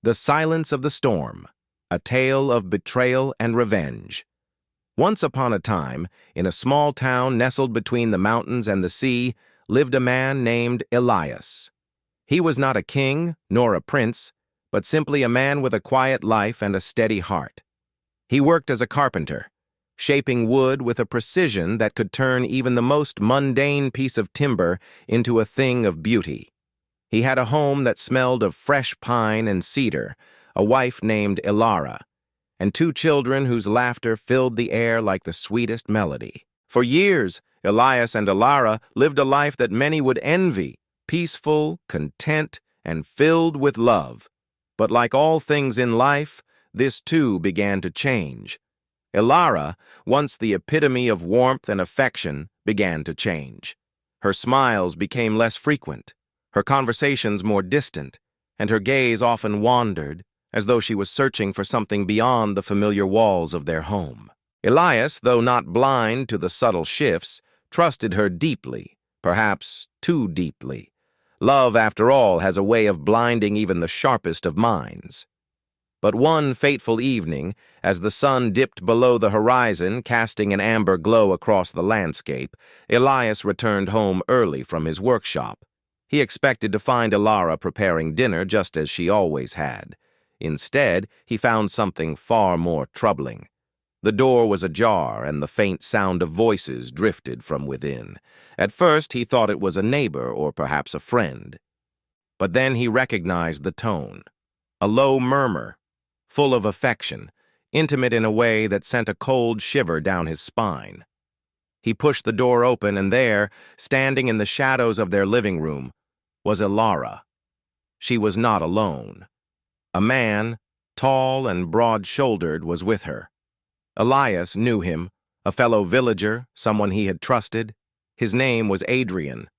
The Silence of the Storm, a tale of betrayal and revenge. Once upon a time, in a small town nestled between the mountains and the sea, lived a man named Elias. He was not a king nor a prince, but simply a man with a quiet life and a steady heart. He worked as a carpenter, shaping wood with a precision that could turn even the most mundane piece of timber into a thing of beauty. He had a home that smelled of fresh pine and cedar, a wife named Ilara, and 2 children whose laughter filled the air like the sweetest melody. For years, Elias and Ilara lived a life that many would envy, peaceful, content, and filled with love. But like all things in life, this too began to change. Ilara, once the epitome of warmth and affection, began to change. Her smiles became less frequent, her conversations more distant, and her gaze often wandered, as though she was searching for something beyond the familiar walls of their home. Elias, though not blind to the subtle shifts, trusted her deeply, perhaps too deeply. Love, after all, has a way of blinding even the sharpest of minds. But one fateful evening, as the sun dipped below the horizon, casting an amber glow across the landscape, Elias returned home early from his workshop. He expected to find Ilara preparing dinner just as she always had. Instead, he found something far more troubling. The door was ajar, and the faint sound of voices drifted from within. At first, he thought it was a neighbor or perhaps a friend. But then he recognized the tone. A low murmur, full of affection, intimate in a way that sent a cold shiver down his spine. He pushed the door open, and there, standing in the shadows of their living room, was Ilara. She was not alone. A man, tall and broad-shouldered, was with her. Elias knew him, a fellow villager, someone he had trusted. His name was Adrian.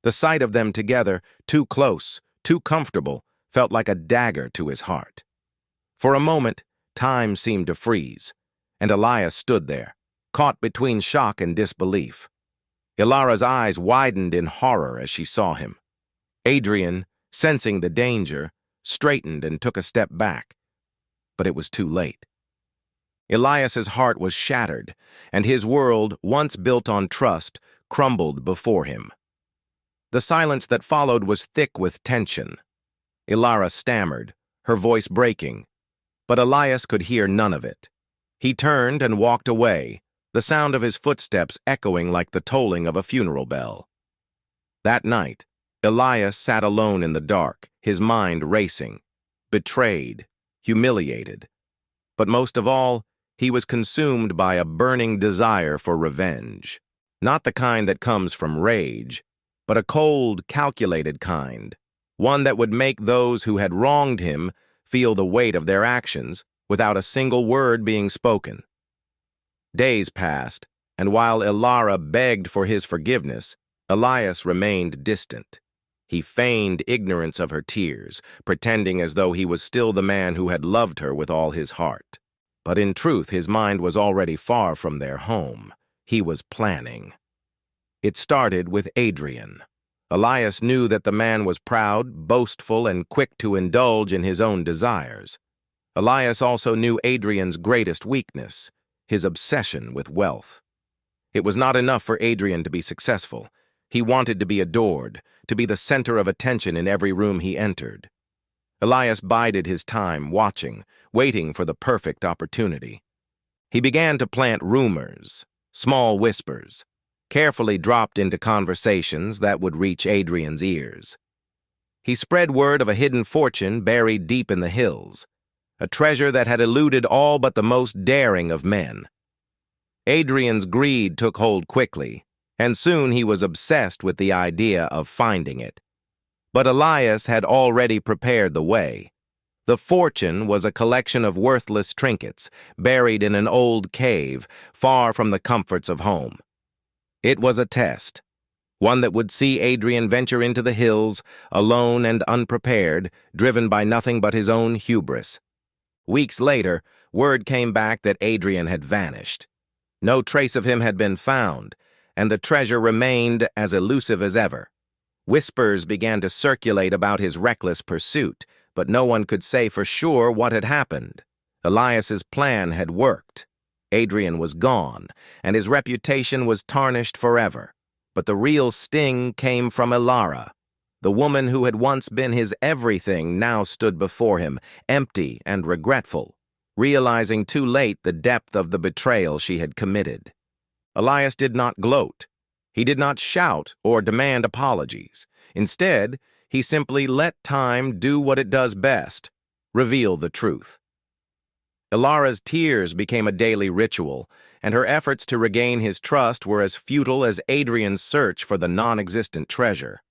The sight of them together, too close, too comfortable, felt like a dagger to his heart. For a moment, time seemed to freeze, and Elias stood there, caught between shock and disbelief. Ilara's eyes widened in horror as she saw him. Adrian, sensing the danger, straightened and took a step back. But it was too late. Elias's heart was shattered, and his world, once built on trust, crumbled before him. The silence that followed was thick with tension. Ilara stammered, her voice breaking, but Elias could hear none of it. He turned and walked away, the sound of his footsteps echoing like the tolling of a funeral bell. That night, Elias sat alone in the dark, his mind racing, betrayed, humiliated. But most of all, he was consumed by a burning desire for revenge. Not the kind that comes from rage, but a cold, calculated kind, one that would make those who had wronged him feel the weight of their actions without a single word being spoken. Days passed, and while Ilara begged for his forgiveness, Elias remained distant. He feigned ignorance of her tears, pretending as though he was still the man who had loved her with all his heart. But in truth, his mind was already far from their home. He was planning. It started with Adrian. Elias knew that the man was proud, boastful, and quick to indulge in his own desires. Elias also knew Adrian's greatest weakness, his obsession with wealth. It was not enough for Adrian to be successful. He wanted to be adored, to be the center of attention in every room he entered. Elias bided his time, watching, waiting for the perfect opportunity. He began to plant rumors, small whispers, carefully dropped into conversations that would reach Adrian's ears. He spread word of a hidden fortune buried deep in the hills, a treasure that had eluded all but the most daring of men. Adrian's greed took hold quickly, and soon he was obsessed with the idea of finding it. But Elias had already prepared the way. The fortune was a collection of worthless trinkets, buried in an old cave, far from the comforts of home. It was a test, one that would see Adrian venture into the hills, alone and unprepared, driven by nothing but his own hubris. Weeks later, word came back that Adrian had vanished. No trace of him had been found, and the treasure remained as elusive as ever. Whispers began to circulate about his reckless pursuit, but no one could say for sure what had happened. Elias's plan had worked. Adrian was gone, and his reputation was tarnished forever. But the real sting came from Ilara. The woman who had once been his everything now stood before him, empty and regretful, realizing too late the depth of the betrayal she had committed. Elias did not gloat. He did not shout or demand apologies. Instead, he simply let time do what it does best, reveal the truth. Ilara's tears became a daily ritual, and her efforts to regain his trust were as futile as Adrian's search for the non-existent treasure.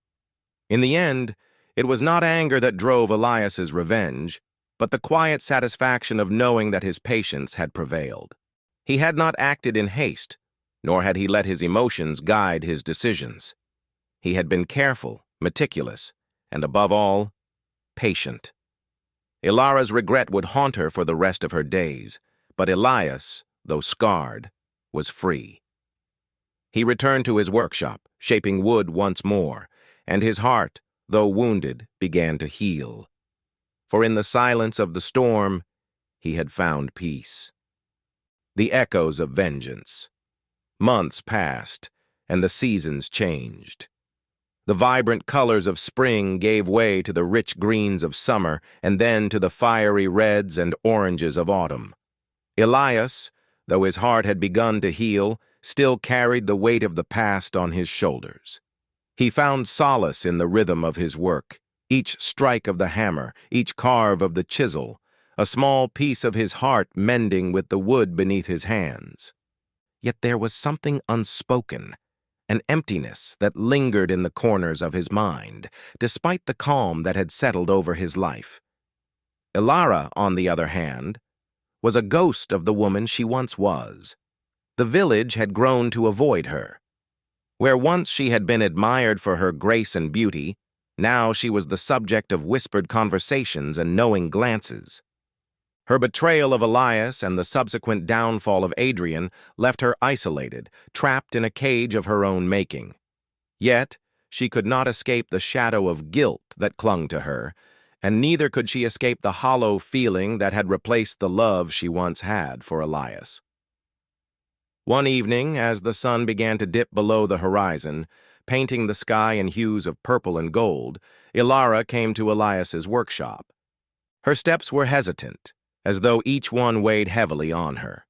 In the end, it was not anger that drove Elias's revenge, but the quiet satisfaction of knowing that his patience had prevailed. He had not acted in haste, nor had he let his emotions guide his decisions. He had been careful, meticulous, and above all, patient. Ilara's regret would haunt her for the rest of her days, but Elias, though scarred, was free. He returned to his workshop, shaping wood once more, and his heart, though wounded, began to heal. For in the silence of the storm, he had found peace. The echoes of vengeance. Months passed, and the seasons changed. The vibrant colors of spring gave way to the rich greens of summer, and then to the fiery reds and oranges of autumn. Elias, though his heart had begun to heal, still carried the weight of the past on his shoulders. He found solace in the rhythm of his work, each strike of the hammer, each carve of the chisel, a small piece of his heart mending with the wood beneath his hands. Yet there was something unspoken, an emptiness that lingered in the corners of his mind, despite the calm that had settled over his life. Ilara, on the other hand, was a ghost of the woman she once was. The village had grown to avoid her. Where once she had been admired for her grace and beauty, now she was the subject of whispered conversations and knowing glances. Her betrayal of Elias and the subsequent downfall of Adrian left her isolated, trapped in a cage of her own making. Yet, she could not escape the shadow of guilt that clung to her, and neither could she escape the hollow feeling that had replaced the love she once had for Elias. One evening, as the sun began to dip below the horizon, painting the sky in hues of purple and gold, Ilara came to Elias's workshop. Her steps were hesitant, as though each one weighed heavily on her.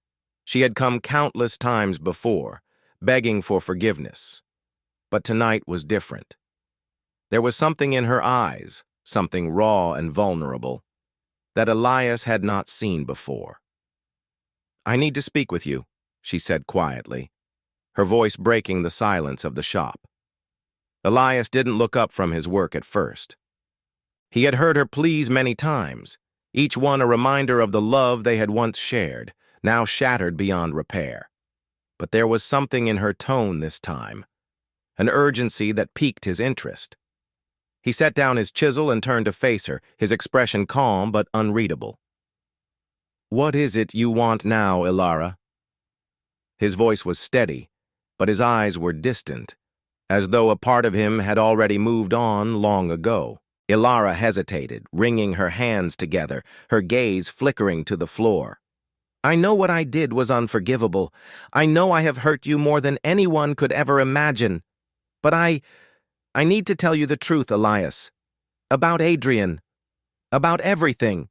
She had come countless times before, begging for forgiveness. But tonight was different. There was something in her eyes, something raw and vulnerable, that Elias had not seen before. "I need to speak with you," she said quietly, her voice breaking the silence of the shop. Elias didn't look up from his work at first. He had heard her pleas many times, each one a reminder of the love they had once shared, now shattered beyond repair. But there was something in her tone this time, an urgency that piqued his interest. He set down his chisel and turned to face her, his expression calm but unreadable. "What is it you want now, Ilara?" His voice was steady, but his eyes were distant, as though a part of him had already moved on long ago. Ilara hesitated, wringing her hands together, her gaze flickering to the floor. "I know what I did was unforgivable. I know I have hurt you more than anyone could ever imagine. But I need to tell you the truth, Elias. About Adrian. About everything."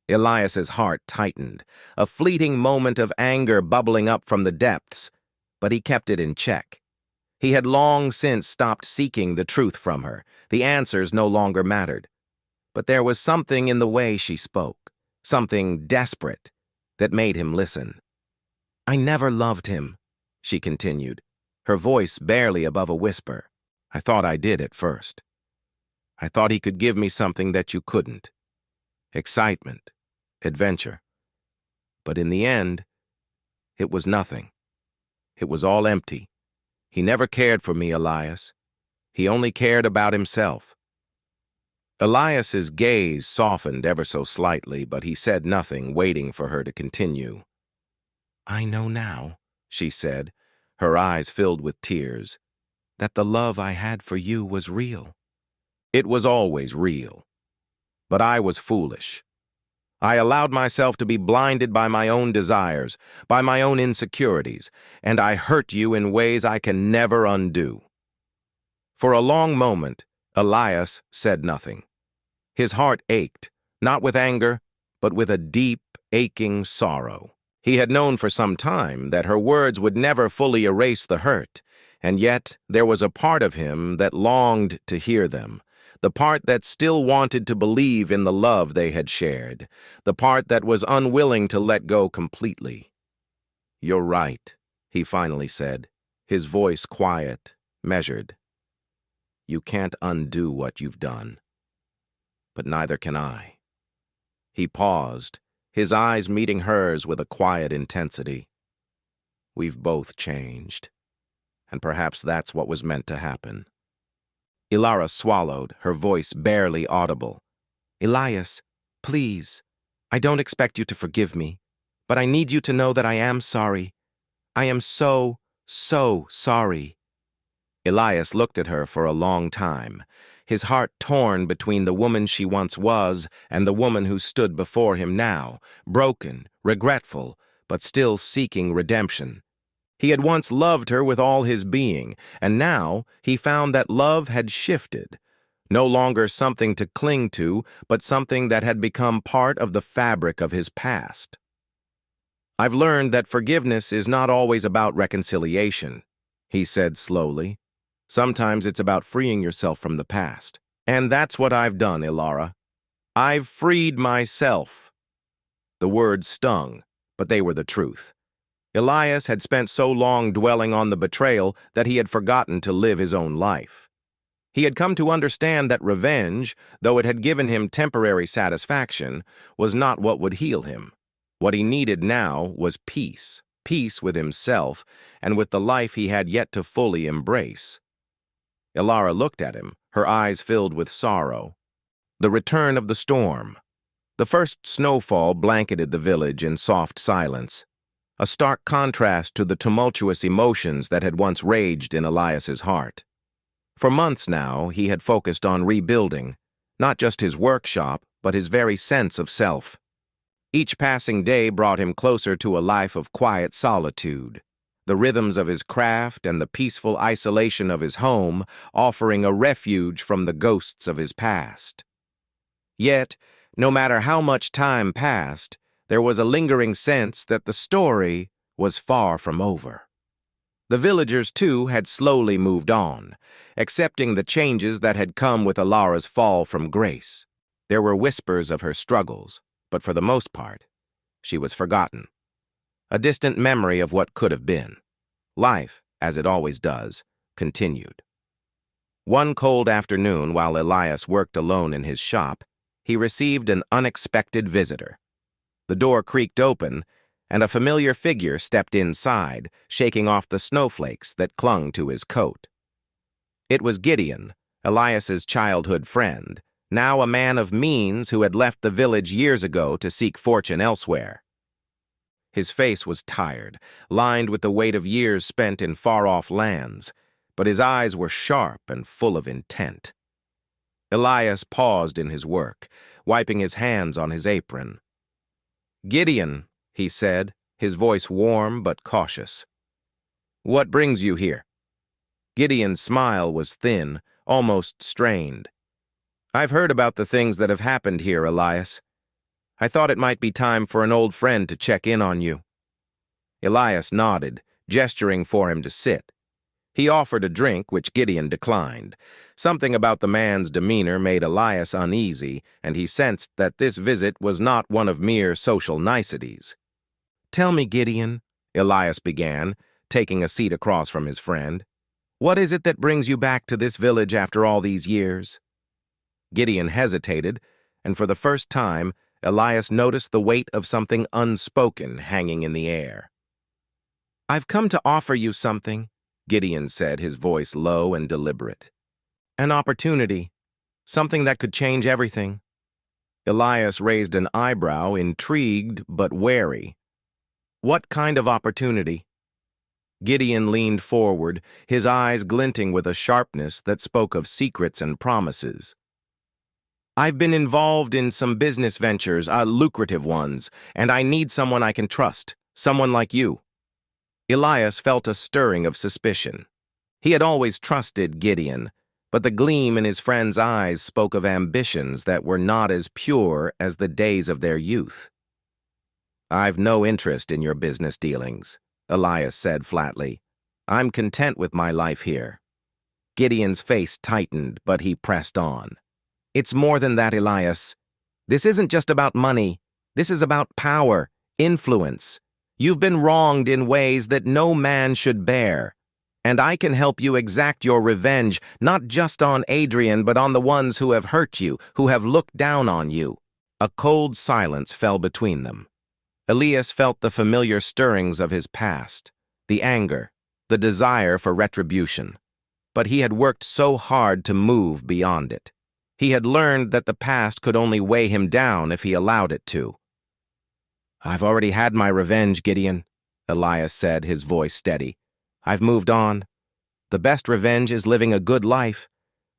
Elias's heart tightened, a fleeting moment of anger bubbling up from the depths, but he kept it in check. He had long since stopped seeking the truth from her. The answers no longer mattered. But there was something in the way she spoke, something desperate, that made him listen. "I never loved him," she continued, her voice barely above a whisper. "I thought I did at first. I thought he could give me something that you couldn't. Excitement, adventure. But in the end, it was nothing. It was all empty. He never cared for me, Elias. He only cared about himself." Elias's gaze softened ever so slightly, but he said nothing, waiting for her to continue. "I know now," she said, her eyes filled with tears, "that the love I had for you was real. It was always real. But I was foolish. I allowed myself to be blinded by my own desires, by my own insecurities, and I hurt you in ways I can never undo." For a long moment, Elias said nothing. His heart ached, not with anger, but with a deep, aching sorrow. He had known for some time that her words would never fully erase the hurt, and yet there was a part of him that longed to hear them, the part that still wanted to believe in the love they had shared, the part that was unwilling to let go completely. "You're right," he finally said, his voice quiet, measured. "You can't undo what you've done. But neither can I." He paused, his eyes meeting hers with a quiet intensity. "We've both changed, and perhaps that's what was meant to happen." Ilara swallowed, her voice barely audible. "Elias, please, I don't expect you to forgive me, but I need you to know that I am sorry. I am so, so sorry." Elias looked at her for a long time, his heart torn between the woman she once was and the woman who stood before him now, broken, regretful, but still seeking redemption. He had once loved her with all his being, and now he found that love had shifted, no longer something to cling to, but something that had become part of the fabric of his past. "I've learned that forgiveness is not always about reconciliation," he said slowly. "Sometimes it's about freeing yourself from the past. And that's what I've done, Ilara. I've freed myself." The words stung, but they were the truth. Elias had spent so long dwelling on the betrayal that he had forgotten to live his own life. He had come to understand that revenge, though it had given him temporary satisfaction, was not what would heal him. What he needed now was peace, peace with himself and with the life he had yet to fully embrace. Ilara looked at him, her eyes filled with sorrow. The return of the storm. The first snowfall blanketed the village in soft silence, a stark contrast to the tumultuous emotions that had once raged in Elias's heart. For months now, he had focused on rebuilding, not just his workshop, but his very sense of self. Each passing day brought him closer to a life of quiet solitude, the rhythms of his craft and the peaceful isolation of his home offering a refuge from the ghosts of his past. Yet, no matter how much time passed, there was a lingering sense that the story was far from over. The villagers, too, had slowly moved on, accepting the changes that had come with Ilara's fall from grace. There were whispers of her struggles, but for the most part, she was forgotten. A distant memory of what could have been. Life, as it always does, continued. One cold afternoon, while Elias worked alone in his shop, he received an unexpected visitor. The door creaked open, and a familiar figure stepped inside, shaking off the snowflakes that clung to his coat. It was Gideon, Elias's childhood friend, now a man of means who had left the village years ago to seek fortune elsewhere. His face was tired, lined with the weight of years spent in far-off lands, but his eyes were sharp and full of intent. Elias paused in his work, wiping his hands on his apron. "Gideon," he said, his voice warm but cautious. "What brings you here?" Gideon's smile was thin, almost strained. "I've heard about the things that have happened here, Elias. I thought it might be time for an old friend to check in on you." Elias nodded, gesturing for him to sit. He offered a drink, which Gideon declined. Something about the man's demeanor made Elias uneasy, and he sensed that this visit was not one of mere social niceties. "Tell me, Gideon," Elias began, taking a seat across from his friend, "what is it that brings you back to this village after all these years?" Gideon hesitated, and for the first time, Elias noticed the weight of something unspoken hanging in the air. "I've come to offer you something," Gideon said, his voice low and deliberate. "An opportunity, something that could change everything." Elias raised an eyebrow, intrigued but wary. "What kind of opportunity?" Gideon leaned forward, his eyes glinting with a sharpness that spoke of secrets and promises. I've been involved in some business ventures, lucrative ones, and I need someone I can trust, someone like you." Elias felt a stirring of suspicion. He had always trusted Gideon, but the gleam in his friend's eyes spoke of ambitions that were not as pure as the days of their youth. "I've no interest in your business dealings," Elias said flatly. "I'm content with my life here." Gideon's face tightened, but he pressed on. "It's more than that, Elias. This isn't just about money. This is about power, influence. You've been wronged in ways that no man should bear. And I can help you exact your revenge, not just on Adrian, but on the ones who have hurt you, who have looked down on you." A cold silence fell between them. Elias felt the familiar stirrings of his past, the anger, the desire for retribution. But he had worked so hard to move beyond it. He had learned that the past could only weigh him down if he allowed it to. "I've already had my revenge, Gideon," Elias said, his voice steady. "I've moved on. The best revenge is living a good life,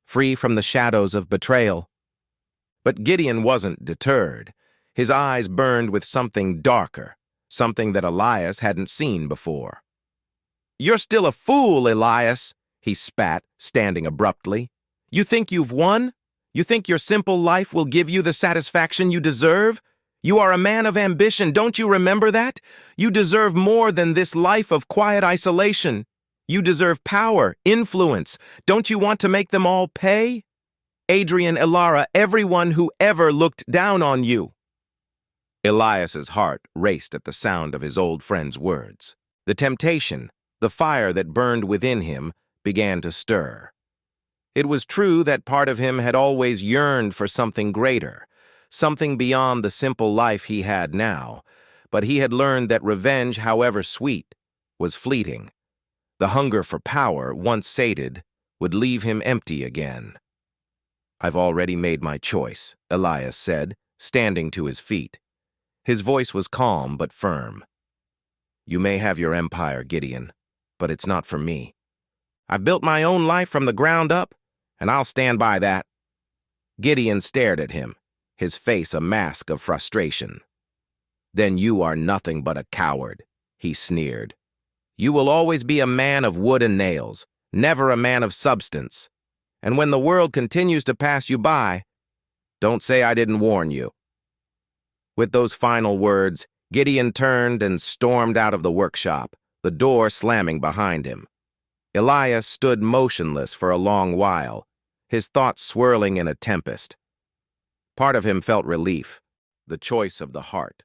free from the shadows of betrayal." But Gideon wasn't deterred. His eyes burned with something darker, something that Elias hadn't seen before. "You're still a fool, Elias," he spat, standing abruptly. "You think you've won? You think your simple life will give you the satisfaction you deserve? You are a man of ambition, don't you remember that? You deserve more than this life of quiet isolation. You deserve power, influence. Don't you want to make them all pay? Adrian, Ilara, everyone who ever looked down on you." Elias's heart raced at the sound of his old friend's words. The temptation, the fire that burned within him, began to stir. It was true that part of him had always yearned for something greater, something beyond the simple life he had now, but he had learned that revenge, however sweet, was fleeting. The hunger for power, once sated, would leave him empty again. "I've already made my choice," Elias said, standing to his feet. His voice was calm but firm. "You may have your empire, Gideon, but it's not for me. I've built my own life from the ground up, and I'll stand by that." Gideon stared at him, his face a mask of frustration. "Then you are nothing but a coward," he sneered. "You will always be a man of wood and nails, never a man of substance. And when the world continues to pass you by, don't say I didn't warn you." With those final words, Gideon turned and stormed out of the workshop, the door slamming behind him. Elias stood motionless for a long while, his thoughts swirling in a tempest. Part of him felt relief, the choice of the heart.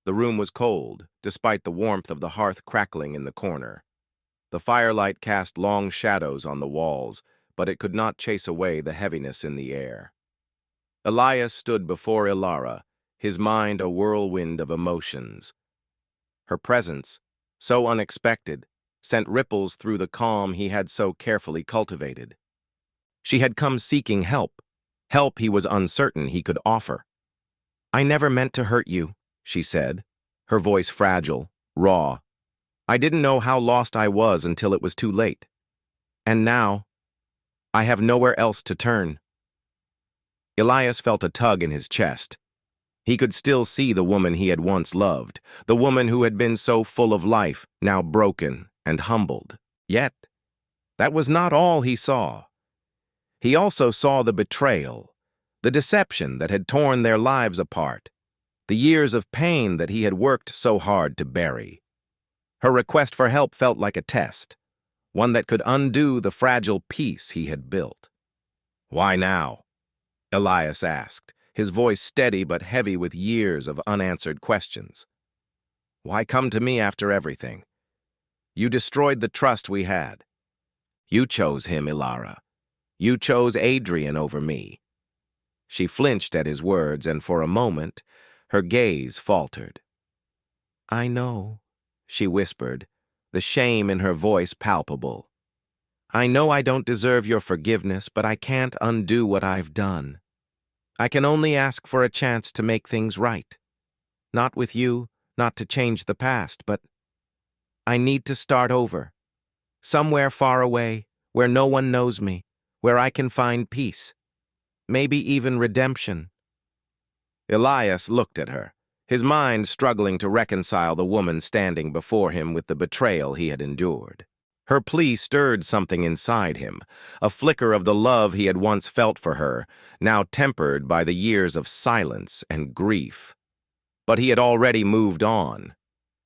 The room was cold, despite the warmth of the hearth crackling in the corner. The firelight cast long shadows on the walls, but it could not chase away the heaviness in the air. Elias stood before Ilara, his mind a whirlwind of emotions. Her presence, so unexpected, sent ripples through the calm he had so carefully cultivated. She had come seeking help he was uncertain he could offer. "I never meant to hurt you," she said, her voice fragile, raw. "I didn't know how lost I was until it was too late. And now, I have nowhere else to turn." Elias felt a tug in his chest. He could still see the woman he had once loved, the woman who had been so full of life, now broken and humbled. Yet, that was not all he saw. He also saw the betrayal, the deception that had torn their lives apart, the years of pain that he had worked so hard to bury. Her request for help felt like a test, one that could undo the fragile peace he had built. "Why now?" Elias asked, his voice steady but heavy with years of unanswered questions. "Why come to me after everything? You destroyed the trust we had. You chose him, Ilara. You chose Adrian over me." She flinched at his words, and for a moment, her gaze faltered. "I know," she whispered, the shame in her voice palpable. "I know I don't deserve your forgiveness, but I can't undo what I've done. I can only ask for a chance to make things right. Not with you, not to change the past, but I need to start over. Somewhere far away, where no one knows me, where I can find peace. maybe even redemption. Elias looked at her, his mind struggling to reconcile the woman standing before him with the betrayal he had endured. Her plea stirred something inside him, a flicker of the love he had once felt for her, now tempered by the years of silence and grief. But he had already moved on.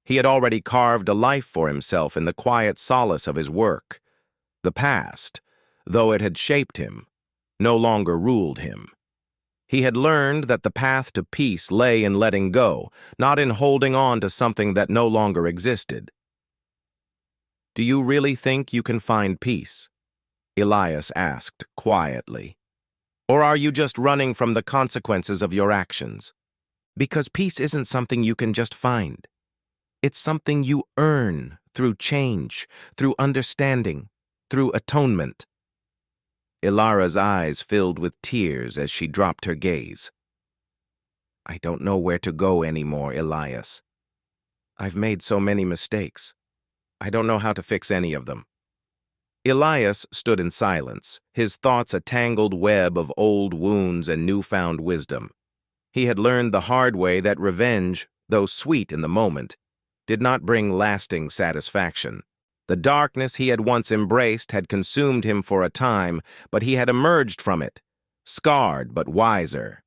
He had already carved a life for himself in the quiet solace of his work. The past, though it had shaped him, no longer ruled him. He had learned that the path to peace lay in letting go, not in holding on to something that no longer existed. "Do you really think you can find peace?" Elias asked quietly. "Or are you just running from the consequences of your actions? Because peace isn't something you can just find. It's something you earn through change, through understanding, through atonement." Ilara's eyes filled with tears as she dropped her gaze. "I don't know where to go anymore, Elias. I've made so many mistakes. I don't know how to fix any of them." Elias stood in silence, his thoughts a tangled web of old wounds and newfound wisdom. He had learned the hard way that revenge, though sweet in the moment, did not bring lasting satisfaction. The darkness he had once embraced had consumed him for a time, but he had emerged from it, scarred but wiser.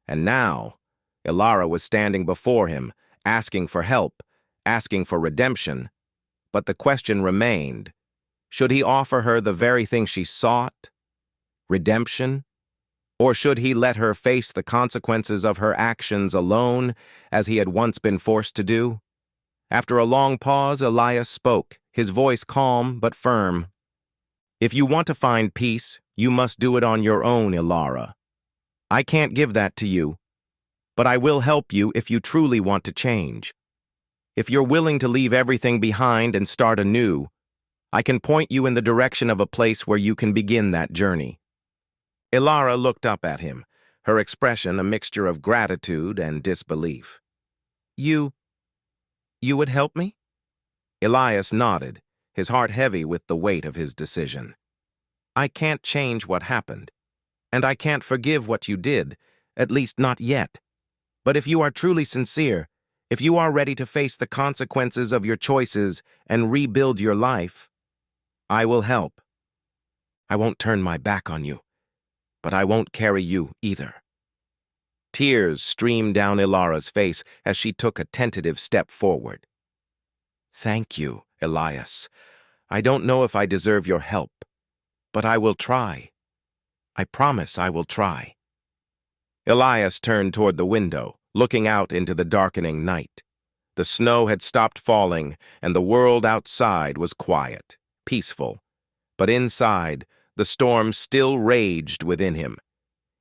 And now, Ilara was standing before him, asking for help, asking for redemption. But the question remained, should he offer her the very thing she sought? Redemption? Or should he let her face the consequences of her actions alone, as he had once been forced to do? After a long pause, Elias spoke, his voice calm but firm. "If you want to find peace, you must do it on your own, Ilara. I can't give that to you, but I will help you if you truly want to change. If you're willing to leave everything behind and start anew, I can point you in the direction of a place where you can begin that journey." Ilara looked up at him, her expression a mixture of gratitude and disbelief. You would help me?" Elias nodded, his heart heavy with the weight of his decision. "I can't change what happened, and I can't forgive what you did, at least not yet. But if you are truly sincere, if you are ready to face the consequences of your choices and rebuild your life, I will help. I won't turn my back on you, but I won't carry you either." Tears streamed down Ilara's face as she took a tentative step forward. "Thank you, Elias. I don't know if I deserve your help, but I will try. I promise I will try." Elias turned toward the window, looking out into the darkening night. The snow had stopped falling, and the world outside was quiet, peaceful. But inside, the storm still raged within him.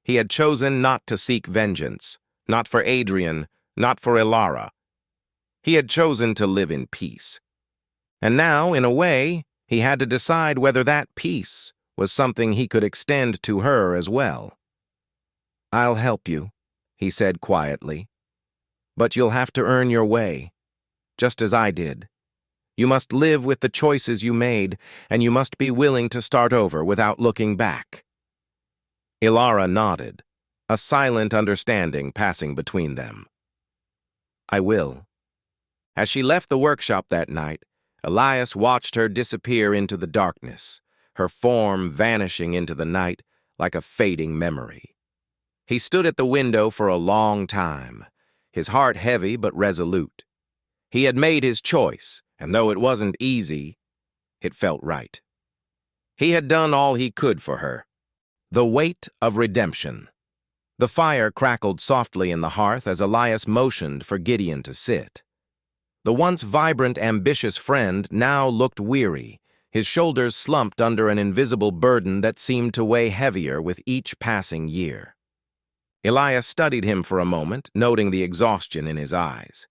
He had chosen not to seek vengeance, not for Adrian, not for Ilara. He had chosen to live in peace. And now, in a way, he had to decide whether that peace was something he could extend to her as well. "I'll help you," he said quietly. "But you'll have to earn your way, just as I did. You must live with the choices you made, and you must be willing to start over without looking back." Ilara nodded, a silent understanding passing between them. "I will." As she left the workshop that night, Elias watched her disappear into the darkness, her form vanishing into the night like a fading memory. He stood at the window for a long time, his heart heavy but resolute. He had made his choice, and though it wasn't easy, it felt right. He had done all he could for her. The weight of redemption. The fire crackled softly in the hearth as Elias motioned for Gideon to sit. The once vibrant, ambitious friend now looked weary, his shoulders slumped under an invisible burden that seemed to weigh heavier with each passing year. Elias studied him for a moment, noting the exhaustion in his eyes.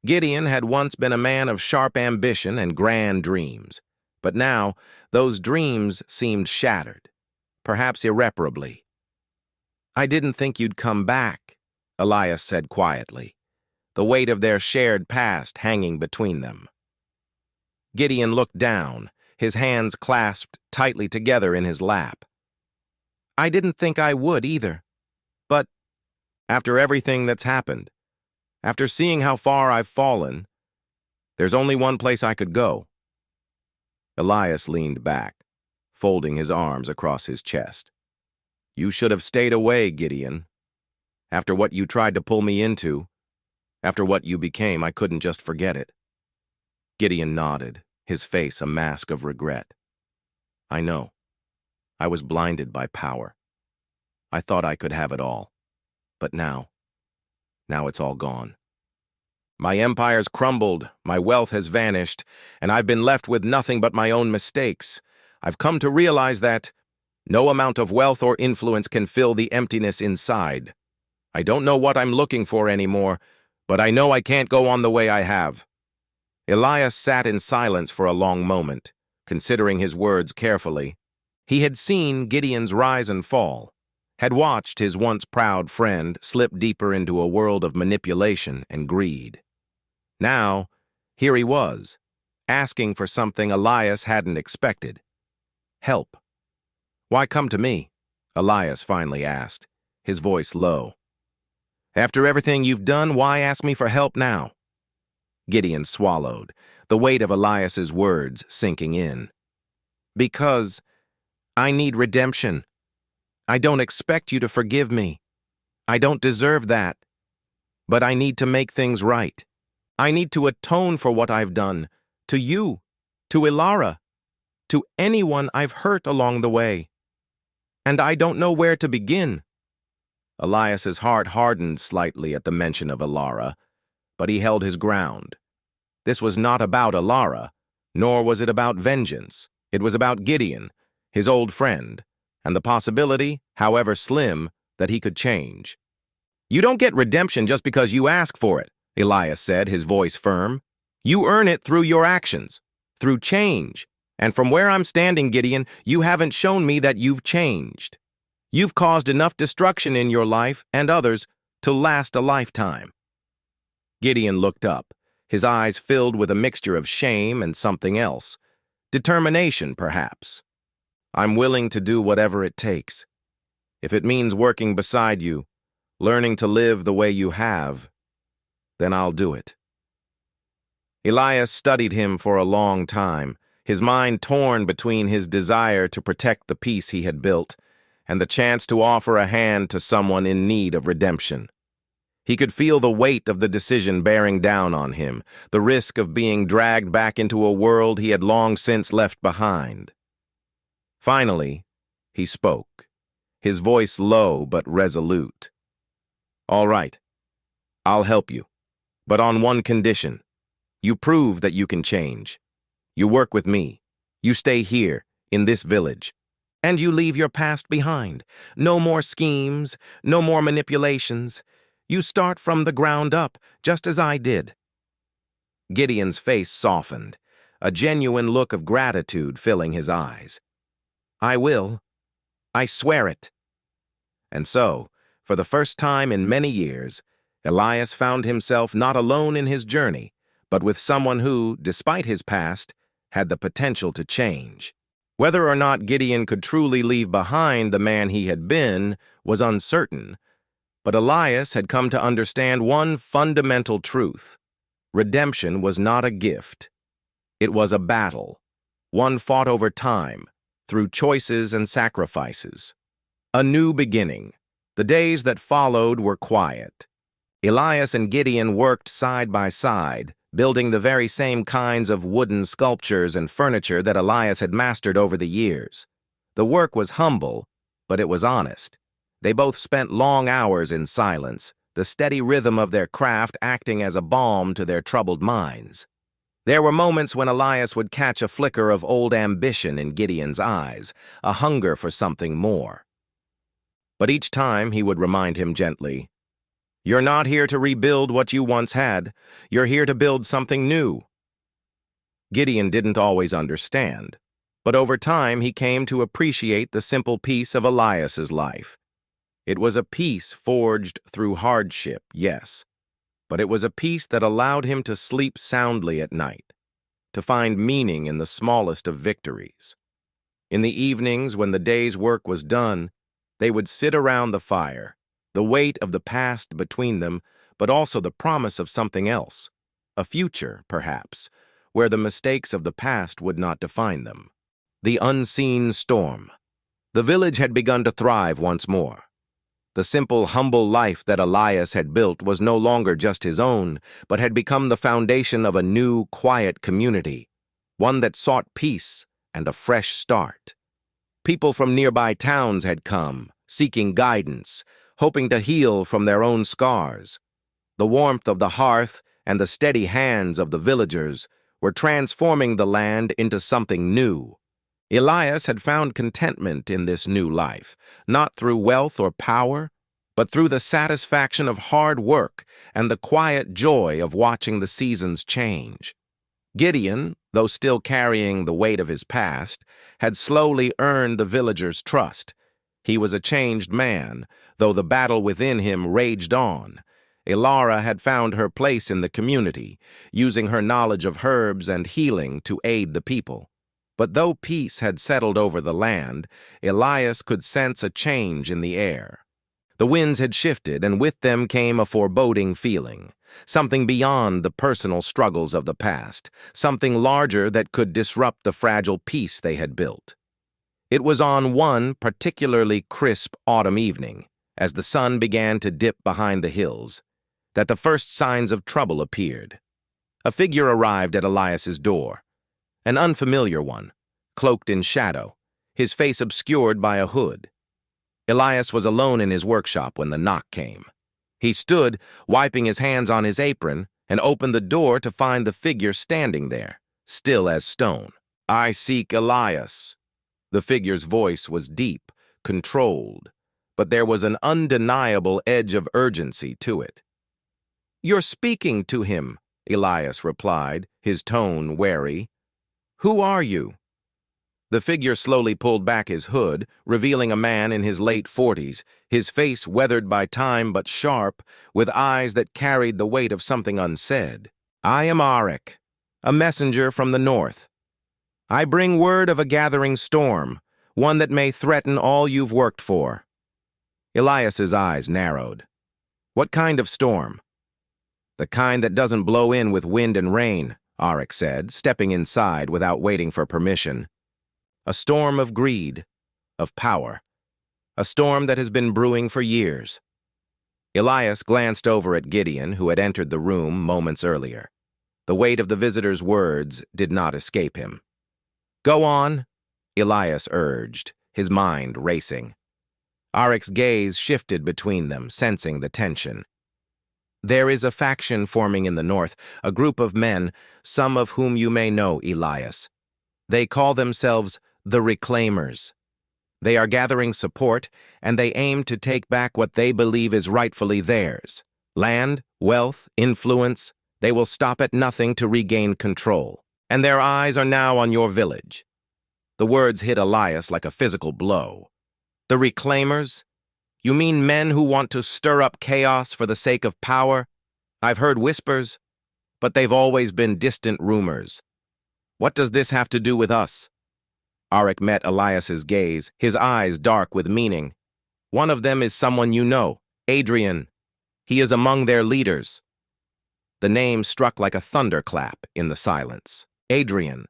Gideon had once been a man of sharp ambition and grand dreams, but now those dreams seemed shattered, perhaps irreparably. "I didn't think you'd come back," Elias said quietly, the weight of their shared past hanging between them. Gideon looked down, his hands clasped tightly together in his lap. I didn't think I would either. But after everything that's happened, after seeing how far I've fallen, there's only one place I could go. Elias leaned back, folding his arms across his chest. You should have stayed away, Gideon. After what you tried to pull me into, after what you became, I couldn't just forget it. Gideon nodded, his face a mask of regret. I know. I was blinded by power. I thought I could have it all. But now it's all gone. My empire's crumbled, my wealth has vanished, and I've been left with nothing but my own mistakes. I've come to realize that no amount of wealth or influence can fill the emptiness inside. I don't know what I'm looking for anymore, but I know I can't go on the way I have. Elias sat in silence for a long moment, considering his words carefully. He had seen Gideon's rise and fall, had watched his once proud friend slip deeper into a world of manipulation and greed. Now, here he was, asking for something Elias hadn't expected. Help. Why come to me? Elias finally asked, his voice low. After everything you've done, why ask me for help now? Gideon swallowed, the weight of Elias's words sinking in. Because I need redemption. I don't expect you to forgive me. I don't deserve that. But I need to make things right. I need to atone for what I've done, to you, to Ilara, to anyone I've hurt along the way. And I don't know where to begin. Elias's heart hardened slightly at the mention of Ilara, but he held his ground. This was not about Ilara, nor was it about vengeance. It was about Gideon, his old friend, and the possibility, however slim, that he could change. You don't get redemption just because you ask for it, Elias said, his voice firm. You earn it through your actions, through change. And from where I'm standing, Gideon, you haven't shown me that you've changed. You've caused enough destruction in your life and others to last a lifetime. Gideon looked up, his eyes filled with a mixture of shame and something else. Determination, perhaps. I'm willing to do whatever it takes. If it means working beside you, learning to live the way you have, then I'll do it. Elias studied him for a long time, his mind torn between his desire to protect the peace he had built and the chance to offer a hand to someone in need of redemption. He could feel the weight of the decision bearing down on him, the risk of being dragged back into a world he had long since left behind. Finally, he spoke, his voice low but resolute. All right, I'll help you, but on one condition. You prove that you can change. You work with me. You stay here, in this village. And you leave your past behind. No more schemes, no more manipulations. You start from the ground up, just as I did. Gideon's face softened, a genuine look of gratitude filling his eyes. I will. I swear it. And so, for the first time in many years, Elias found himself not alone in his journey, but with someone who, despite his past, had the potential to change. Whether or not Gideon could truly leave behind the man he had been was uncertain, but Elias had come to understand one fundamental truth. Redemption was not a gift. It was a battle, one fought over time, through choices and sacrifices. A new beginning. The days that followed were quiet. Elias and Gideon worked side by side, building the very same kinds of wooden sculptures and furniture that Elias had mastered over the years. The work was humble, but it was honest. They both spent long hours in silence, the steady rhythm of their craft acting as a balm to their troubled minds. There were moments when Elias would catch a flicker of old ambition in Gideon's eyes, a hunger for something more. But each time he would remind him gently, "You're not here to rebuild what you once had. You're here to build something new." Gideon didn't always understand, but over time he came to appreciate the simple peace of Elias's life. It was a peace forged through hardship, yes, but it was a peace that allowed him to sleep soundly at night, to find meaning in the smallest of victories. In the evenings when the day's work was done, They would sit around the fire, the weight of the past between them, but also the promise of something else, a future, perhaps, where the mistakes of the past would not define them. The unseen storm. The village had begun to thrive once more. The simple, humble life that Elias had built was no longer just his own, but had become the foundation of a new, quiet community, one that sought peace and a fresh start. People from nearby towns had come, seeking guidance, hoping to heal from their own scars. The warmth of the hearth and the steady hands of the villagers were transforming the land into something new. Elias had found contentment in this new life, not through wealth or power, but through the satisfaction of hard work and the quiet joy of watching the seasons change. Gideon, though still carrying the weight of his past, had slowly earned the villagers' trust. He was a changed man, though the battle within him raged on. Elara had found her place in the community, using her knowledge of herbs and healing to aid the people. But though peace had settled over the land, Elias could sense a change in the air. The winds had shifted, and with them came a foreboding feeling, something beyond the personal struggles of the past, something larger that could disrupt the fragile peace they had built. It was on one particularly crisp autumn evening, as the sun began to dip behind the hills, that the first signs of trouble appeared. A figure arrived at Elias's door. An unfamiliar one, cloaked in shadow, his face obscured by a hood. Elias was alone in his workshop when the knock came. He stood, wiping his hands on his apron, and opened the door to find the figure standing there, still as stone. "I seek Elias." The figure's voice was deep, controlled, but there was an undeniable edge of urgency to it. "You're speaking to him," Elias replied, his tone wary. "Who are you?" The figure slowly pulled back his hood, revealing a man in his late 40s, his face weathered by time but sharp, with eyes that carried the weight of something unsaid. "I am Arik, a messenger from the north. I bring word of a gathering storm, one that may threaten all you've worked for." Elias's eyes narrowed. "What kind of storm?" "The kind that doesn't blow in with wind and rain," Arik said, stepping inside without waiting for permission. "A storm of greed, of power. A storm that has been brewing for years." Elias glanced over at Gideon, who had entered the room moments earlier. The weight of the visitor's words did not escape him. "Go on," Elias urged, his mind racing. Arik's gaze shifted between them, sensing the tension. "There is a faction forming in the north, a group of men, some of whom you may know, Elias. They call themselves the Reclaimers. They are gathering support, and they aim to take back what they believe is rightfully theirs. Land, wealth, influence, they will stop at nothing to regain control. And their eyes are now on your village." The words hit Elias like a physical blow. "The Reclaimers? You mean men who want to stir up chaos for the sake of power? I've heard whispers, but they've always been distant rumors. What does this have to do with us?" Arik met Elias's gaze, his eyes dark with meaning. "One of them is someone you know, Adrian. He is among their leaders." The name struck like a thunderclap in the silence. Adrian,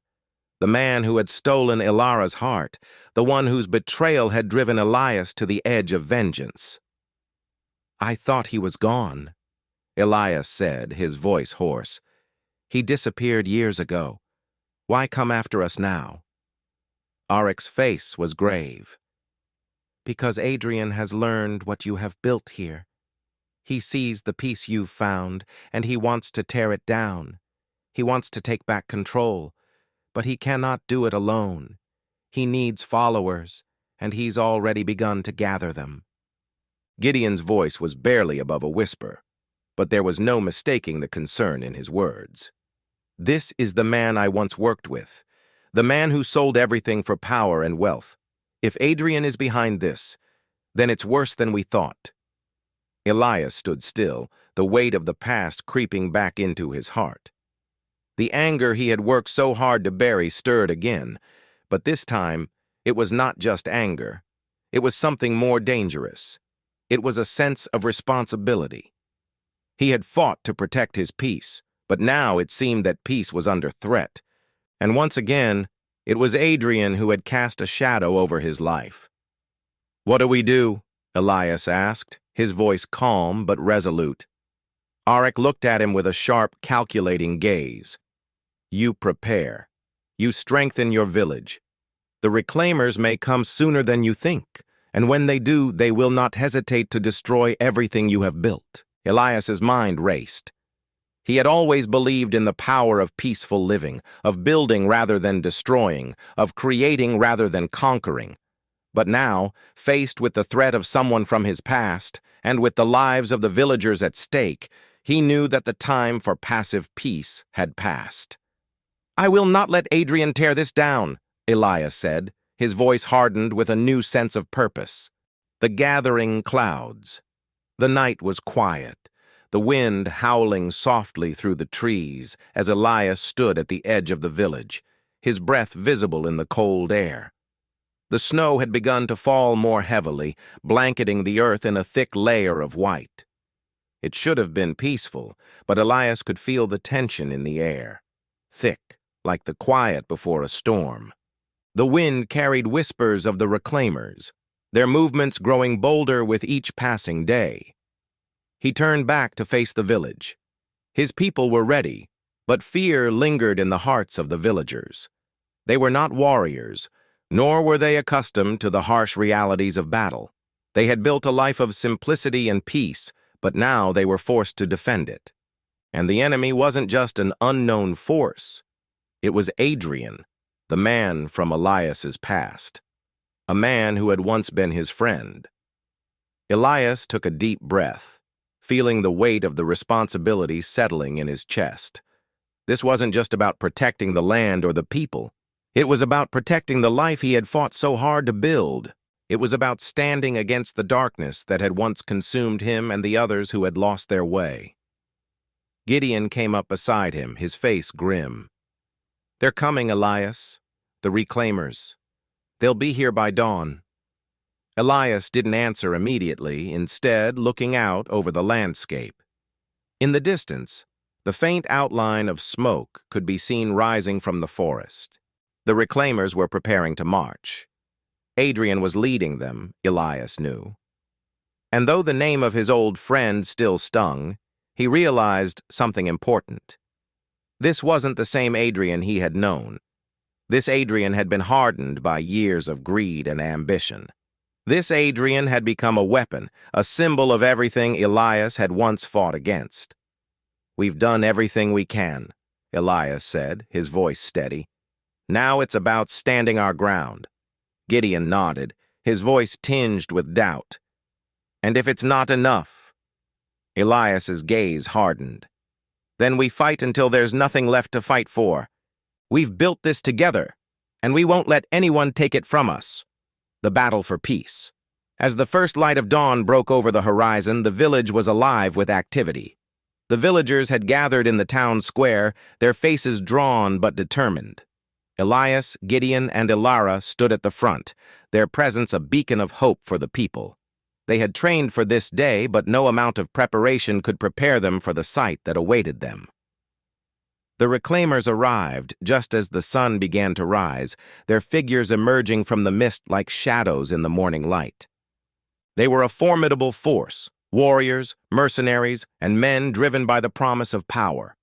the man who had stolen Elara's heart, the one whose betrayal had driven Elias to the edge of vengeance. "I thought he was gone," Elias said, his voice hoarse. "He disappeared years ago. Why come after us now?" Arik's face was grave. "Because Adrian has learned what you have built here. He sees the peace you've found, and he wants to tear it down. He wants to take back control, but he cannot do it alone. He needs followers, and he's already begun to gather them." Gideon's voice was barely above a whisper, but there was no mistaking the concern in his words. "This is the man I once worked with, the man who sold everything for power and wealth. If Adrian is behind this, then it's worse than we thought." Elias stood still, the weight of the past creeping back into his heart. The anger he had worked so hard to bury stirred again, but this time it was not just anger. It was something more dangerous. It was a sense of responsibility. He had fought to protect his peace, but now it seemed that peace was under threat. And once again, it was Adrian who had cast a shadow over his life. "What do we do?" Elias asked, his voice calm but resolute. Arik looked at him with a sharp, calculating gaze. "You prepare. You strengthen your village. The reclaimers may come sooner than you think, and when they do, they will not hesitate to destroy everything you have built." Elias's mind raced. He had always believed in the power of peaceful living, of building rather than destroying, of creating rather than conquering. But now, faced with the threat of someone from his past, and with the lives of the villagers at stake, he knew that the time for passive peace had passed. "I will not let Adrian tear this down," Elias said, his voice hardened with a new sense of purpose. The gathering clouds. The night was quiet, the wind howling softly through the trees as Elias stood at the edge of the village, his breath visible in the cold air. The snow had begun to fall more heavily, blanketing the earth in a thick layer of white. It should have been peaceful, but Elias could feel the tension in the air, thick, like the quiet before a storm. The wind carried whispers of the reclaimers, their movements growing bolder with each passing day. He turned back to face the village. His people were ready, but fear lingered in the hearts of the villagers. They were not warriors, nor were they accustomed to the harsh realities of battle. They had built a life of simplicity and peace, but now they were forced to defend it. And the enemy wasn't just an unknown force. It was Adrian, the man from Elias's past, a man who had once been his friend. Elias took a deep breath, feeling the weight of the responsibility settling in his chest. This wasn't just about protecting the land or the people. It was about protecting the life he had fought so hard to build. It was about standing against the darkness that had once consumed him and the others who had lost their way. Gideon came up beside him, his face grim. "They're coming, Elias. The reclaimers. They'll be here by dawn." Elias didn't answer immediately, instead looking out over the landscape. In the distance, the faint outline of smoke could be seen rising from the forest. The reclaimers were preparing to march. Adrian was leading them, Elias knew. And though the name of his old friend still stung, he realized something important. This wasn't the same Adrian he had known. This Adrian had been hardened by years of greed and ambition. This Adrian had become a weapon, a symbol of everything Elias had once fought against. "We've done everything we can," Elias said, his voice steady. "Now it's about standing our ground." Gideon nodded, his voice tinged with doubt. "And if it's not enough?" Elias's gaze hardened. "Then we fight until there's nothing left to fight for. We've built this together, and we won't let anyone take it from us." The battle for peace. As the first light of dawn broke over the horizon, the village was alive with activity. The villagers had gathered in the town square, their faces drawn but determined. Elias, Gideon, and Ilara stood at the front, their presence a beacon of hope for the people. They had trained for this day, but no amount of preparation could prepare them for the sight that awaited them. The reclaimers arrived just as the sun began to rise, their figures emerging from the mist like shadows in the morning light. They were a formidable force, warriors, mercenaries, and men driven by the promise of power.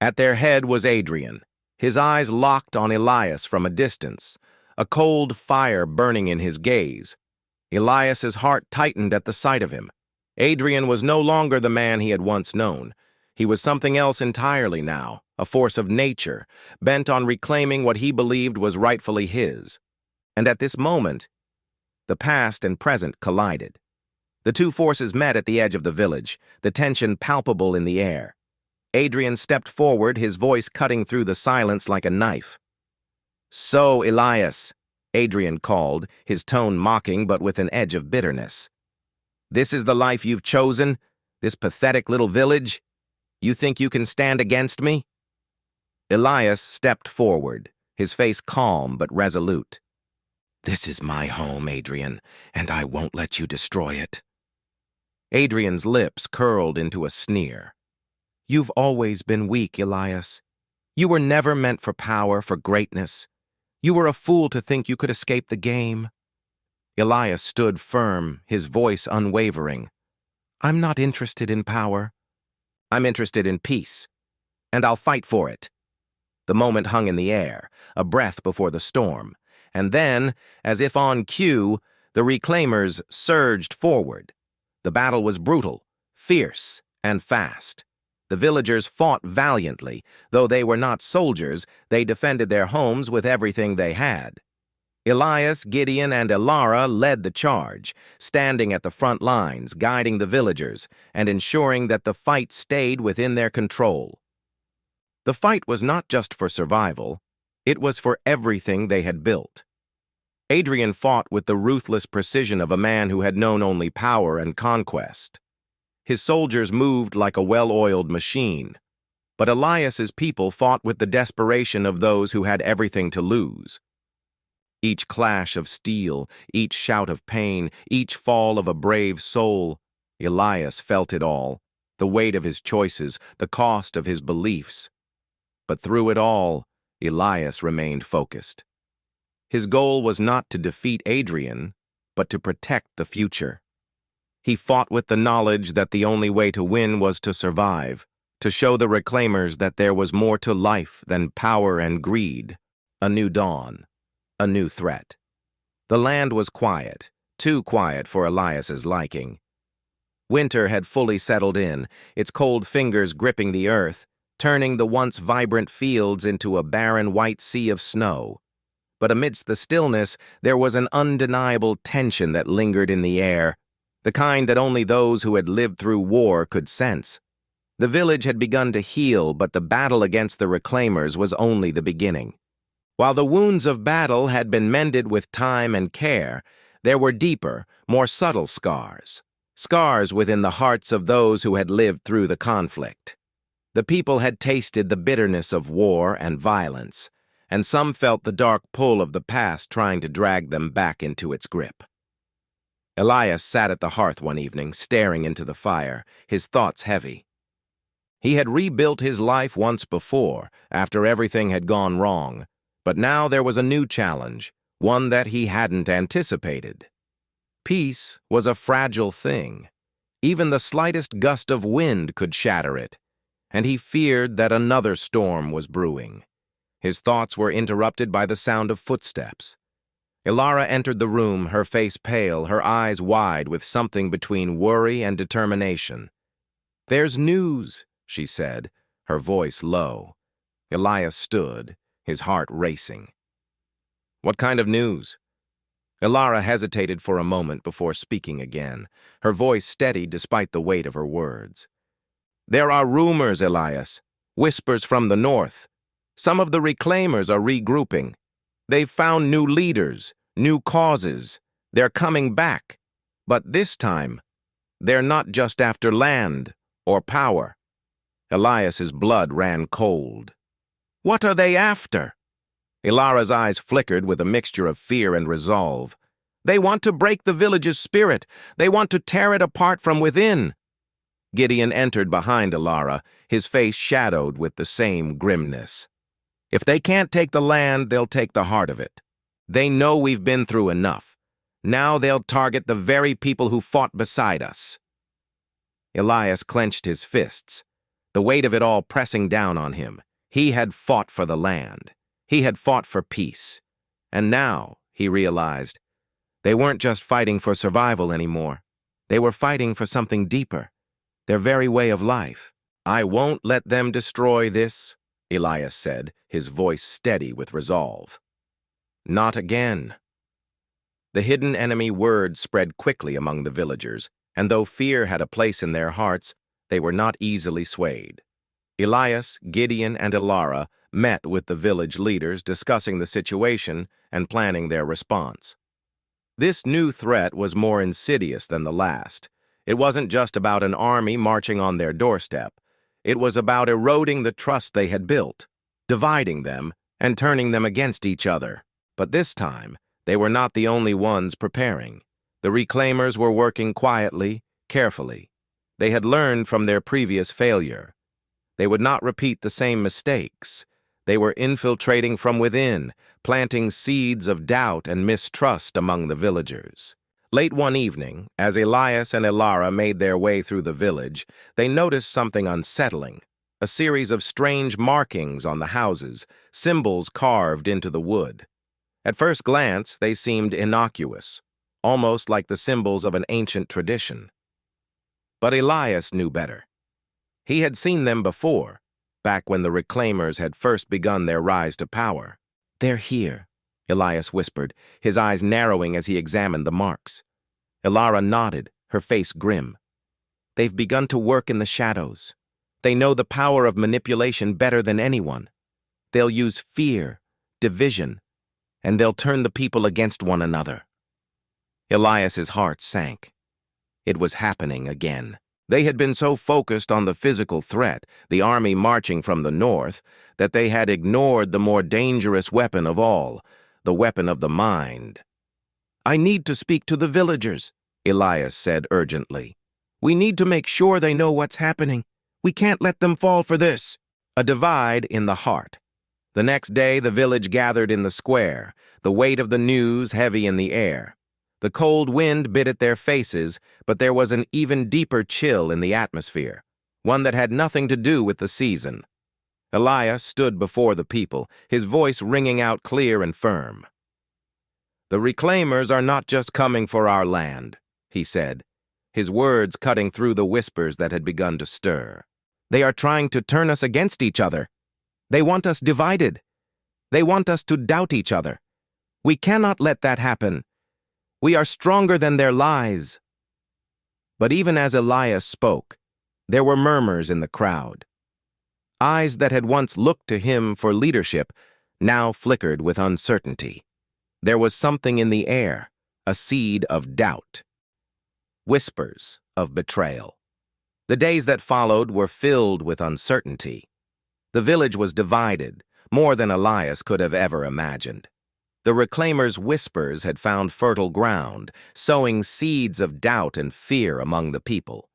At their head was Adrian, his eyes locked on Elias from a distance, a cold fire burning in his gaze. Elias's heart tightened at the sight of him. Adrian was no longer the man he had once known. He was something else entirely now, a force of nature, bent on reclaiming what he believed was rightfully his. And at this moment, the past and present collided. The two forces met at the edge of the village, the tension palpable in the air. Adrian stepped forward, his voice cutting through the silence like a knife. "So, Elias," Adrian called, his tone mocking but with an edge of bitterness. "This is the life you've chosen? This pathetic little village? You think you can stand against me?" Elias stepped forward, his face calm but resolute. "This is my home, Adrian, and I won't let you destroy it." Adrian's lips curled into a sneer. "You've always been weak, Elias. You were never meant for power, for greatness. You were a fool to think you could escape the game." Elias stood firm, his voice unwavering. "I'm not interested in power. I'm interested in peace, and I'll fight for it." The moment hung in the air, a breath before the storm, and then, as if on cue, the reclaimers surged forward. The battle was brutal, fierce, and fast. The villagers fought valiantly. Though they were not soldiers, they defended their homes with everything they had. Elias, Gideon, and Ilara led the charge, standing at the front lines, guiding the villagers, and ensuring that the fight stayed within their control. The fight was not just for survival, it was for everything they had built. Adrian fought with the ruthless precision of a man who had known only power and conquest. His soldiers moved like a well-oiled machine, but Elias's people fought with the desperation of those who had everything to lose. Each clash of steel, each shout of pain, each fall of a brave soul, Elias felt it all, the weight of his choices, the cost of his beliefs. But through it all, Elias remained focused. His goal was not to defeat Adrian, but to protect the future. He fought with the knowledge that the only way to win was to survive, to show the reclaimers that there was more to life than power and greed. A new dawn, a new threat. The land was quiet, too quiet for Elias's liking. Winter had fully settled in, its cold fingers gripping the earth, turning the once vibrant fields into a barren white sea of snow. But amidst the stillness, there was an undeniable tension that lingered in the air, the kind that only those who had lived through war could sense. The village had begun to heal, but the battle against the reclaimers was only the beginning. While the wounds of battle had been mended with time and care, there were deeper, more subtle scars. Scars within the hearts of those who had lived through the conflict. The people had tasted the bitterness of war and violence, and some felt the dark pull of the past trying to drag them back into its grip. Elias sat at the hearth one evening, staring into the fire, his thoughts heavy. He had rebuilt his life once before, after everything had gone wrong, but now there was a new challenge, one that he hadn't anticipated. Peace was a fragile thing. Even the slightest gust of wind could shatter it, and he feared that another storm was brewing. His thoughts were interrupted by the sound of footsteps. Ilara entered the room, her face pale, her eyes wide with something between worry and determination. "There's news," she said, her voice low. Elias stood, his heart racing. "What kind of news?" Ilara hesitated for a moment before speaking again, her voice steady despite the weight of her words. "There are rumors, Elias, whispers from the north. Some of the reclaimers are regrouping. They've found new leaders, new causes. They're coming back. But this time, they're not just after land or power." Elias's blood ran cold. "What are they after?" Ilara's eyes flickered with a mixture of fear and resolve. "They want to break the village's spirit. They want to tear it apart from within." Gideon entered behind Ilara, his face shadowed with the same grimness. "If they can't take the land, they'll take the heart of it. They know we've been through enough. Now they'll target the very people who fought beside us." Elias clenched his fists, the weight of it all pressing down on him. He had fought for the land. He had fought for peace. And now, he realized, they weren't just fighting for survival anymore. They were fighting for something deeper, their very way of life. "I won't let them destroy this," Elias said, his voice steady with resolve. "Not again." The hidden enemy word spread quickly among the villagers, and though fear had a place in their hearts, they were not easily swayed. Elias, Gideon, and Ilara met with the village leaders, discussing the situation and planning their response. This new threat was more insidious than the last. It wasn't just about an army marching on their doorstep. It was about eroding the trust they had built, dividing them, and turning them against each other. But this time, They were not the only ones preparing. The reclaimers were working quietly, carefully. They had learned from their previous failure. They would not repeat the same mistakes. They were infiltrating from within, planting seeds of doubt and mistrust among the villagers. Late one evening, as Elias and Ilara made their way through the village, they noticed something unsettling. A series of strange markings on the houses, symbols carved into the wood. At first glance, they seemed innocuous, almost like the symbols of an ancient tradition. But Elias knew better. He had seen them before, back when the reclaimers had first begun their rise to power. "They're here," Elias whispered, his eyes narrowing as he examined the marks. Ilara nodded, her face grim. "They've begun to work in the shadows. They know the power of manipulation better than anyone. They'll use fear, division, and they'll turn the people against one another." Elias's heart sank. It was happening again. They had been so focused on the physical threat, the army marching from the north, that they had ignored the more dangerous weapon of all, the weapon of the mind. "I need to speak to the villagers," Elias said urgently. "We need to make sure they know what's happening. We can't let them fall for this." A divide in the heart. The next day, the village gathered in the square, the weight of the news heavy in the air. The cold wind bit at their faces, but there was an even deeper chill in the atmosphere, one that had nothing to do with the season. Elias stood before the people, his voice ringing out clear and firm. "The reclaimers are not just coming for our land," he said, his words cutting through the whispers that had begun to stir. "They are trying to turn us against each other. They want us divided. They want us to doubt each other. We cannot let that happen. We are stronger than their lies." But even as Elias spoke, there were murmurs in the crowd. Eyes that had once looked to him for leadership now flickered with uncertainty. There was something in the air, a seed of doubt. Whispers of betrayal. The days that followed were filled with uncertainty. The village was divided, more than Elias could have ever imagined. The reclaimers' whispers had found fertile ground, sowing seeds of doubt and fear among the people.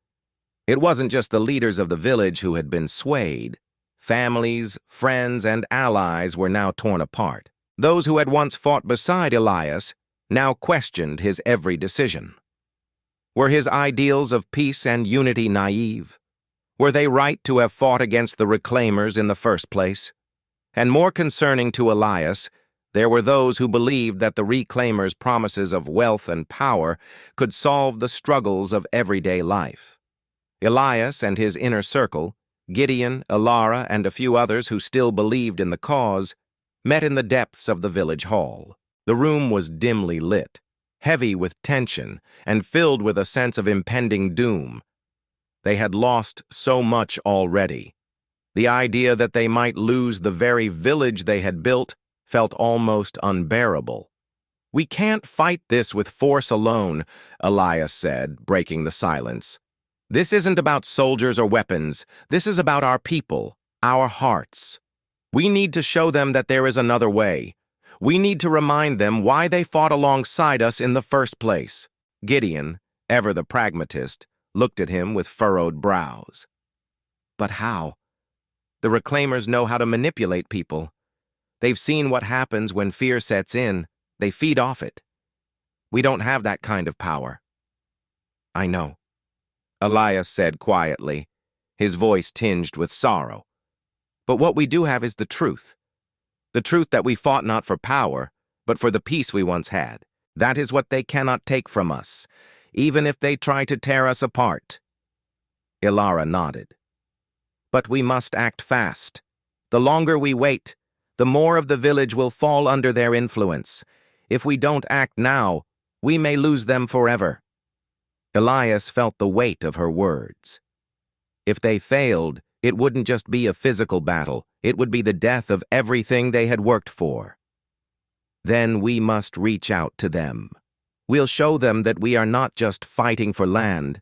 It wasn't just the leaders of the village who had been swayed. Families, friends, and allies were now torn apart. Those who had once fought beside Elias now questioned his every decision. Were his ideals of peace and unity naive? Were they right to have fought against the reclaimers in the first place? And more concerning to Elias, there were those who believed that the reclaimers' promises of wealth and power could solve the struggles of everyday life. Elias and his inner circle, Gideon, Ilara, and a few others who still believed in the cause, met in the depths of the village hall. The room was dimly lit, heavy with tension, and filled with a sense of impending doom. They had lost so much already. The idea that they might lose the very village they had built felt almost unbearable. "We can't fight this with force alone," Elias said, breaking the silence. "This isn't about soldiers or weapons. This is about our people, our hearts. We need to show them that there is another way. We need to remind them why they fought alongside us in the first place." Gideon, ever the pragmatist, looked at him with furrowed brows. "But how? The reclaimers know how to manipulate people. They've seen what happens when fear sets in. They feed off it. We don't have that kind of power." "I know," Elias said quietly, his voice tinged with sorrow. "But what we do have is the truth. The truth that we fought not for power, but for the peace we once had. That is what they cannot take from us, even if they try to tear us apart." Ilara nodded. "But we must act fast. The longer we wait, the more of the village will fall under their influence. If we don't act now, we may lose them forever." Elias felt the weight of her words. If they failed, it wouldn't just be a physical battle, it would be the death of everything they had worked for. "Then we must reach out to them. We'll show them that we are not just fighting for land,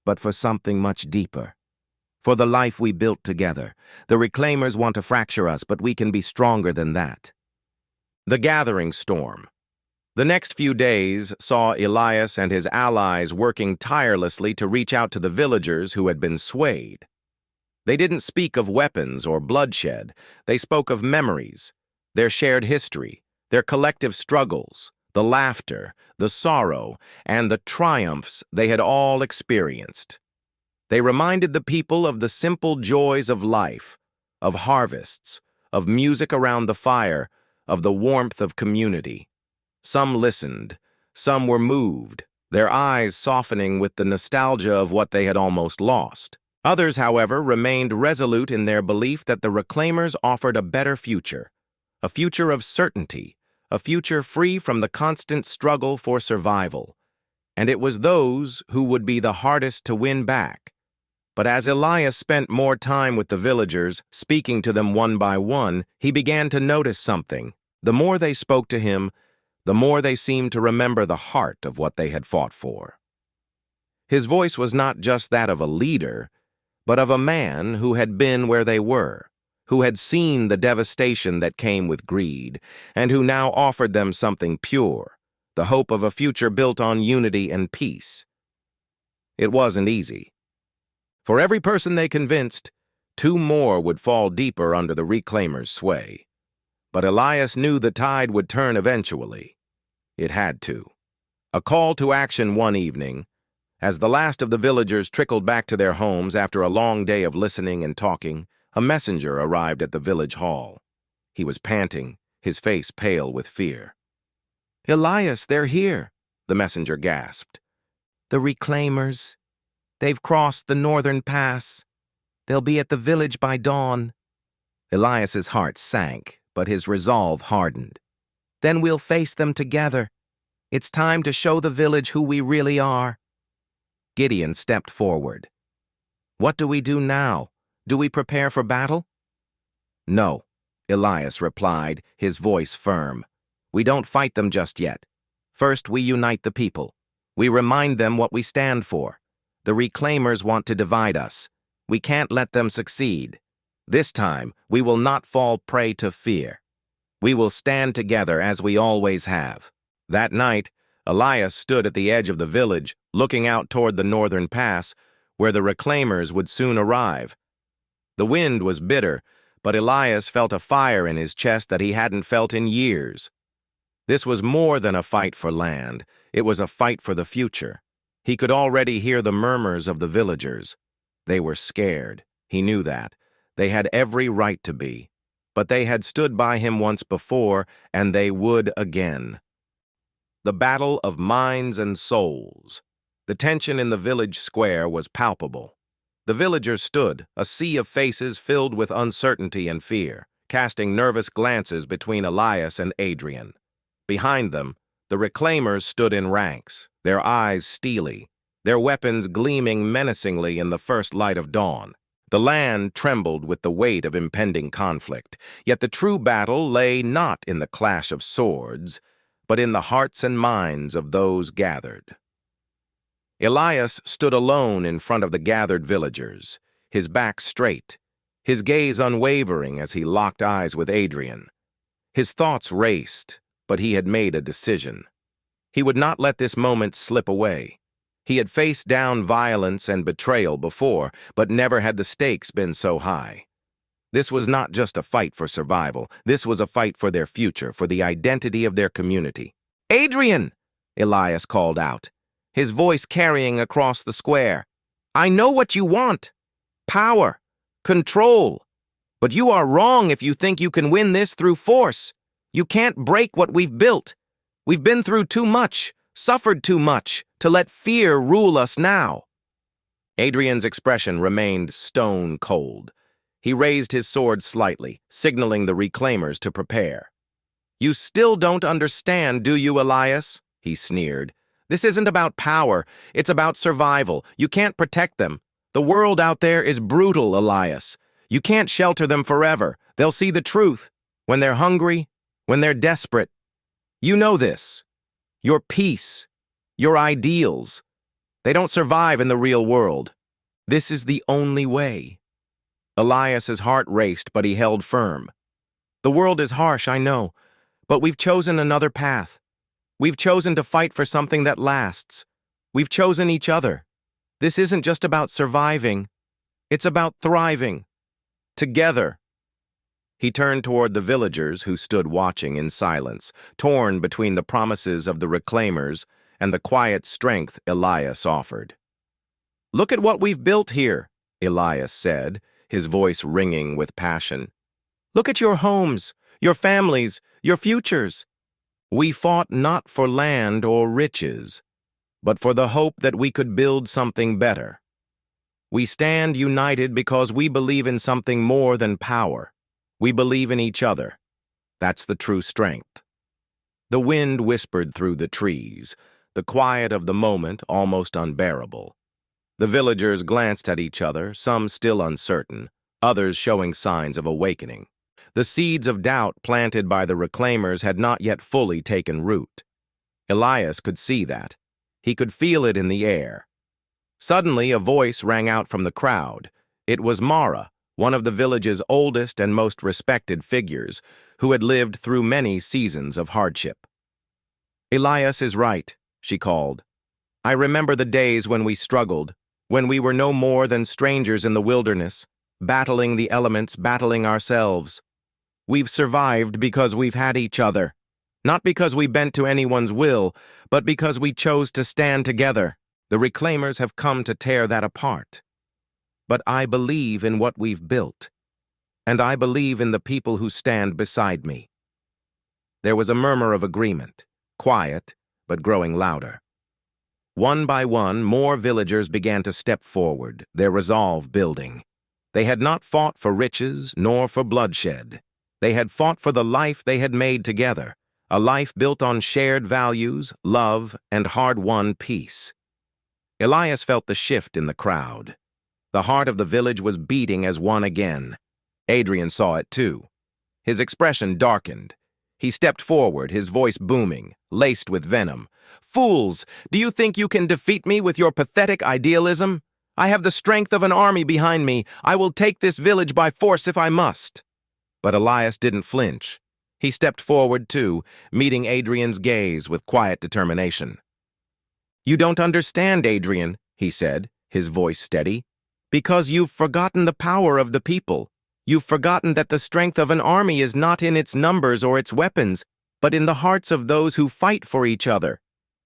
but for something much deeper. For the life we built together. The reclaimers want to fracture us, but we can be stronger than that." The gathering storm. The next few days saw Elias and his allies working tirelessly to reach out to the villagers who had been swayed. They didn't speak of weapons or bloodshed. They spoke of memories, their shared history, their collective struggles, the laughter, the sorrow, and the triumphs they had all experienced. They reminded the people of the simple joys of life, of harvests, of music around the fire, of the warmth of community. Some listened, some were moved, their eyes softening with the nostalgia of what they had almost lost. Others, however, remained resolute in their belief that the reclaimers offered a better future, a future of certainty, a future free from the constant struggle for survival. And it was those who would be the hardest to win back. But as Elias spent more time with the villagers, speaking to them one by one, he began to notice something. The more they spoke to him, the more they seemed to remember the heart of what they had fought for. His voice was not just that of a leader, but of a man who had been where they were, who had seen the devastation that came with greed, and who now offered them something pure, the hope of a future built on unity and peace. It wasn't easy. For every person they convinced, 2 more would fall deeper under the reclaimers' sway. But Elias knew the tide would turn eventually. It had to. A call to action one evening, as the last of the villagers trickled back to their homes after a long day of listening and talking, a messenger arrived at the village hall. He was panting, his face pale with fear. "Elias, they're here," the messenger gasped. "The reclaimers. They've crossed the northern pass. They'll be at the village by dawn." Elias's heart sank, but his resolve hardened. "Then we'll face them together. It's time to show the village who we really are." Gideon stepped forward. "What do we do now? Do we prepare for battle?" "No," Elias replied, his voice firm. "We don't fight them just yet. First, we unite the people. We remind them what we stand for. The reclaimers want to divide us. We can't let them succeed. This time, we will not fall prey to fear. We will stand together as we always have." That night, Elias stood at the edge of the village, looking out toward the northern pass, where the reclaimers would soon arrive. The wind was bitter, but Elias felt a fire in his chest that he hadn't felt in years. This was more than a fight for land. It was a fight for the future. He could already hear the murmurs of the villagers. They were scared. He knew that. They had every right to be. But they had stood by him once before, and they would again. The battle of minds and souls. The tension in the village square was palpable. The villagers stood, a sea of faces filled with uncertainty and fear, casting nervous glances between Elias and Adrian. Behind them, the reclaimers stood in ranks, their eyes steely, their weapons gleaming menacingly in the first light of dawn. The land trembled with the weight of impending conflict, yet the true battle lay not in the clash of swords, but in the hearts and minds of those gathered. Elias stood alone in front of the gathered villagers, his back straight, his gaze unwavering as he locked eyes with Adrian. His thoughts raced, but he had made a decision. He would not let this moment slip away. He had faced down violence and betrayal before, but never had the stakes been so high. This was not just a fight for survival. This was a fight for their future, for the identity of their community. "Adrian!" Elias called out, his voice carrying across the square. "I know what you want. Power. Control. But you are wrong if you think you can win this through force. You can't break what we've built. We've been through too much, suffered too much, to let fear rule us now." Adrian's expression remained stone cold. He raised his sword slightly, signaling the reclaimers to prepare. "You still don't understand, do you, Elias?" he sneered. "This isn't about power. It's about survival. You can't protect them. The world out there is brutal, Elias. You can't shelter them forever. They'll see the truth. When they're hungry, when they're desperate. You know this. Your peace, your ideals. They don't survive in the real world. This is the only way." Elias's heart raced, but he held firm. "The world is harsh, I know, but we've chosen another path. We've chosen to fight for something that lasts. We've chosen each other. This isn't just about surviving. It's about thriving. Together. He turned toward the villagers who stood watching in silence, torn between the promises of the reclaimers and the quiet strength Elias offered. "Look at what we've built here," Elias said, his voice ringing with passion. "Look at your homes, your families, your futures. We fought not for land or riches, but for the hope that we could build something better. We stand united because we believe in something more than power. We believe in each other. That's the true strength." The wind whispered through the trees, the quiet of the moment almost unbearable. The villagers glanced at each other, some still uncertain, others showing signs of awakening. The seeds of doubt planted by the reclaimers had not yet fully taken root. Elias could see that. He could feel it in the air. Suddenly, a voice rang out from the crowd. It was Mara, one of the village's oldest and most respected figures, who had lived through many seasons of hardship. "Elias is right," she called. "I remember the days when we struggled, when we were no more than strangers in the wilderness, battling the elements, battling ourselves. We've survived because we've had each other, not because we bent to anyone's will, but because we chose to stand together. The reclaimers have come to tear that apart. But I believe in what we've built, and I believe in the people who stand beside me." There was a murmur of agreement, quiet, but growing louder. One by one, more villagers began to step forward, their resolve building. They had not fought for riches nor for bloodshed. They had fought for the life they had made together, a life built on shared values, love, and hard-won peace. Elias felt the shift in the crowd. The heart of the village was beating as one again. Adrian saw it too. His expression darkened. He stepped forward, his voice booming, laced with venom. "Fools! Do you think you can defeat me with your pathetic idealism? I have the strength of an army behind me. I will take this village by force if I must." But Elias didn't flinch. He stepped forward too, meeting Adrian's gaze with quiet determination. "You don't understand, Adrian," he said, his voice steady. "Because you've forgotten the power of the people. You've forgotten that the strength of an army is not in its numbers or its weapons, but in the hearts of those who fight for each other.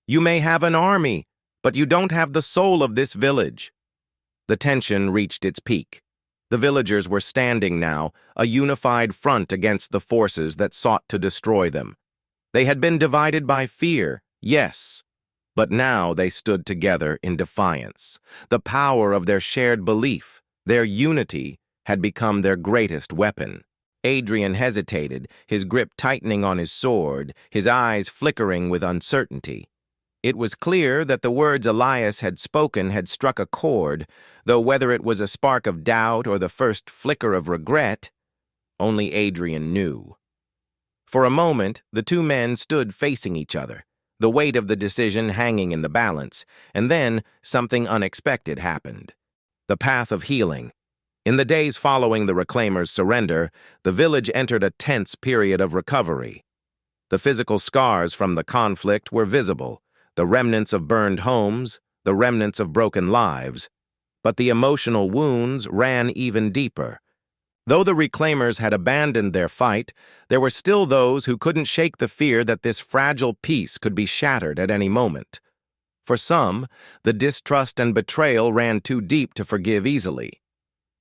You may have an army, but you don't have the soul of this village." The tension reached its peak. The villagers were standing now, a unified front against the forces that sought to destroy them. They had been divided by fear, yes, but now they stood together in defiance. The power of their shared belief, their unity, had become their greatest weapon. Adrian hesitated, his grip tightening on his sword, his eyes flickering with uncertainty. It was clear that the words Elias had spoken had struck a chord, though whether it was a spark of doubt or the first flicker of regret, only Adrian knew. For a moment, the two men stood facing each other, the weight of the decision hanging in the balance, and then something unexpected happened. The path of healing. In the days following the Reclaimers' surrender, the village entered a tense period of recovery. The physical scars from the conflict were visible, the remnants of burned homes, the remnants of broken lives, but the emotional wounds ran even deeper. Though the Reclaimers had abandoned their fight, there were still those who couldn't shake the fear that this fragile peace could be shattered at any moment. For some, the distrust and betrayal ran too deep to forgive easily.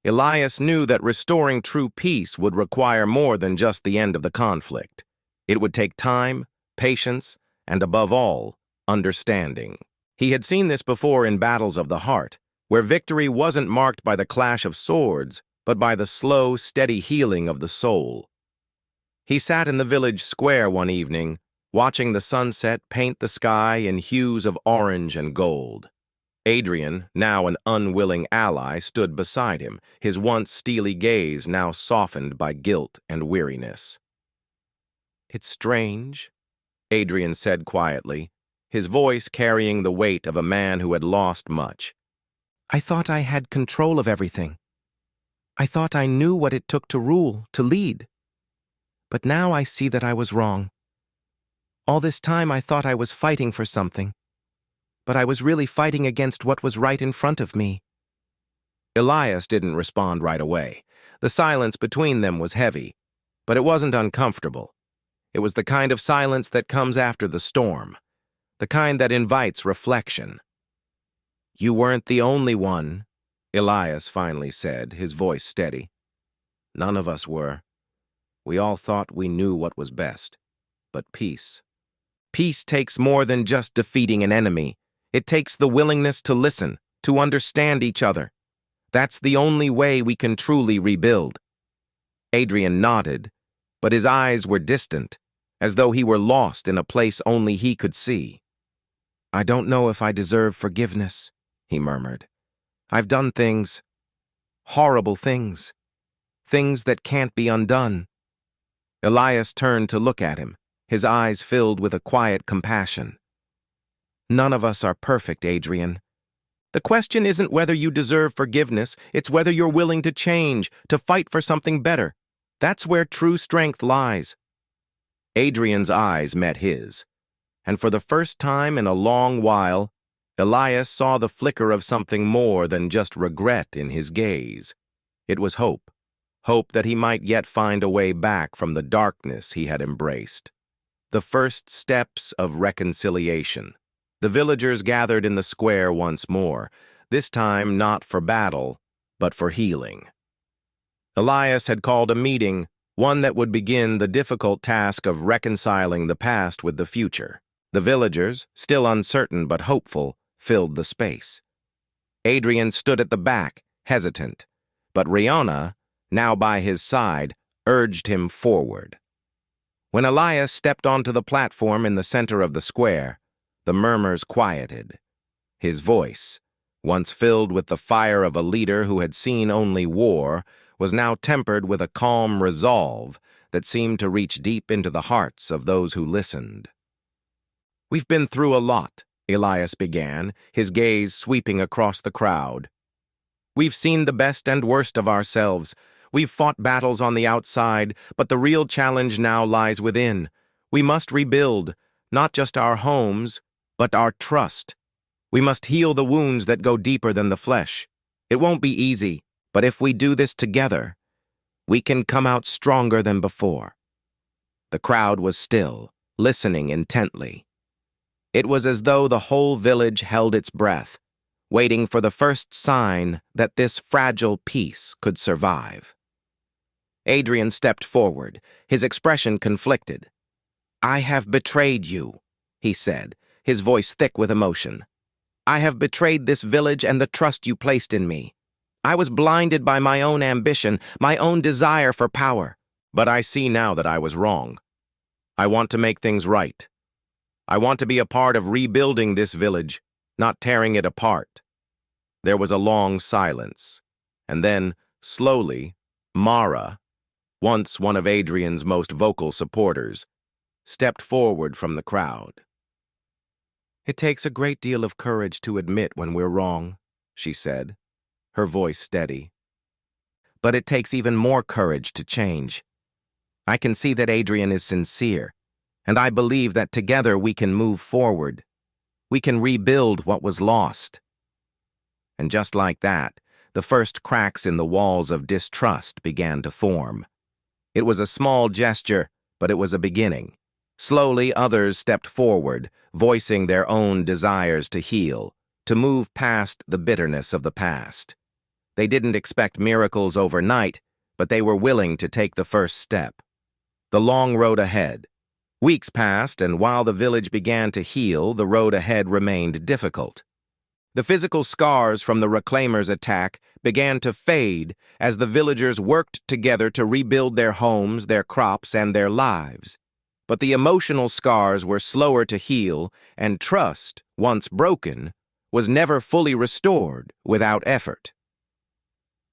Elias knew that restoring true peace would require more than just the end of the conflict. It would take time, patience, and above all, understanding. He had seen this before in battles of the heart, where victory wasn't marked by the clash of swords, but by the slow, steady healing of the soul. He sat in the village square one evening, watching the sunset paint the sky in hues of orange and gold. Adrian, now an unwilling ally, stood beside him, his once steely gaze now softened by guilt and weariness. "It's strange," Adrian said quietly, his voice carrying the weight of a man who had lost much. "I thought I had control of everything. I thought I knew what it took to rule, to lead. But now I see that I was wrong. All this time I thought I was fighting for something, but I was really fighting against what was right in front of me." Elias didn't respond right away. The silence between them was heavy, but it wasn't uncomfortable. It was the kind of silence that comes after the storm, the kind that invites reflection. "You weren't the only one," Elias finally said, his voice steady. "None of us were. We all thought we knew what was best. But peace. Peace takes more than just defeating an enemy. It takes the willingness to listen, to understand each other. That's the only way we can truly rebuild." Adrian nodded, but his eyes were distant, as though he were lost in a place only he could see. "I don't know if I deserve forgiveness," he murmured. "I've done things, horrible things, things that can't be undone." Elias turned to look at him, his eyes filled with a quiet compassion. "None of us are perfect, Adrian. The question isn't whether you deserve forgiveness, it's whether you're willing to change, to fight for something better. That's where true strength lies." Adrian's eyes met his, and for the first time in a long while, Elias saw the flicker of something more than just regret in his gaze. It was hope, hope that he might yet find a way back from the darkness he had embraced. The first steps of reconciliation. The villagers gathered in the square once more, this time not for battle, but for healing. Elias had called a meeting, one that would begin the difficult task of reconciling the past with the future. The villagers, still uncertain but hopeful, filled the space. Adrian stood at the back, hesitant, but Rihanna, now by his side, urged him forward. When Elias stepped onto the platform in the center of the square, the murmurs quieted. His voice, once filled with the fire of a leader who had seen only war, was now tempered with a calm resolve that seemed to reach deep into the hearts of those who listened. "We've been through a lot," Elias began, his gaze sweeping across the crowd. "We've seen the best and worst of ourselves. We've fought battles on the outside, but the real challenge now lies within. We must rebuild, not just our homes, but our trust. We must heal the wounds that go deeper than the flesh. It won't be easy, but if we do this together, we can come out stronger than before." The crowd was still, listening intently. It was as though the whole village held its breath, waiting for the first sign that this fragile peace could survive. Adrian stepped forward, his expression conflicted. "I have betrayed you," he said, his voice thick with emotion. "I have betrayed this village and the trust you placed in me. I was blinded by my own ambition, my own desire for power. But I see now that I was wrong. I want to make things right. I want to be a part of rebuilding this village, not tearing it apart." There was a long silence, and then, slowly, Mara, once one of Adrian's most vocal supporters, stepped forward from the crowd. "It takes a great deal of courage to admit when we're wrong," she said, her voice steady. "But it takes even more courage to change. I can see that Adrian is sincere, and I believe that together we can move forward. We can rebuild what was lost." And just like that, the first cracks in the walls of distrust began to form. It was a small gesture, but it was a beginning. Slowly, others stepped forward, voicing their own desires to heal, to move past the bitterness of the past. They didn't expect miracles overnight, but they were willing to take the first step. The long road ahead. Weeks passed, and while the village began to heal, the road ahead remained difficult. The physical scars from the Reclaimers' attack began to fade as the villagers worked together to rebuild their homes, their crops, and their lives. But the emotional scars were slower to heal, and trust, once broken, was never fully restored without effort.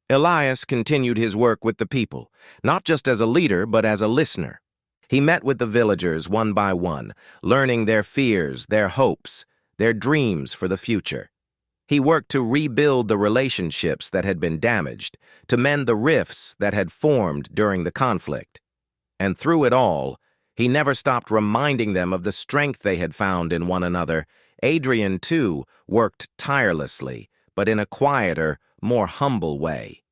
Elias continued his work with the people, not just as a leader, but as a listener. He met with the villagers one by one, learning their fears, their hopes, their dreams for the future. He worked to rebuild the relationships that had been damaged, to mend the rifts that had formed during the conflict. And through it all, He never stopped reminding them of the strength they had found in one another. Adrian, too, worked tirelessly, but in a quieter, more humble way.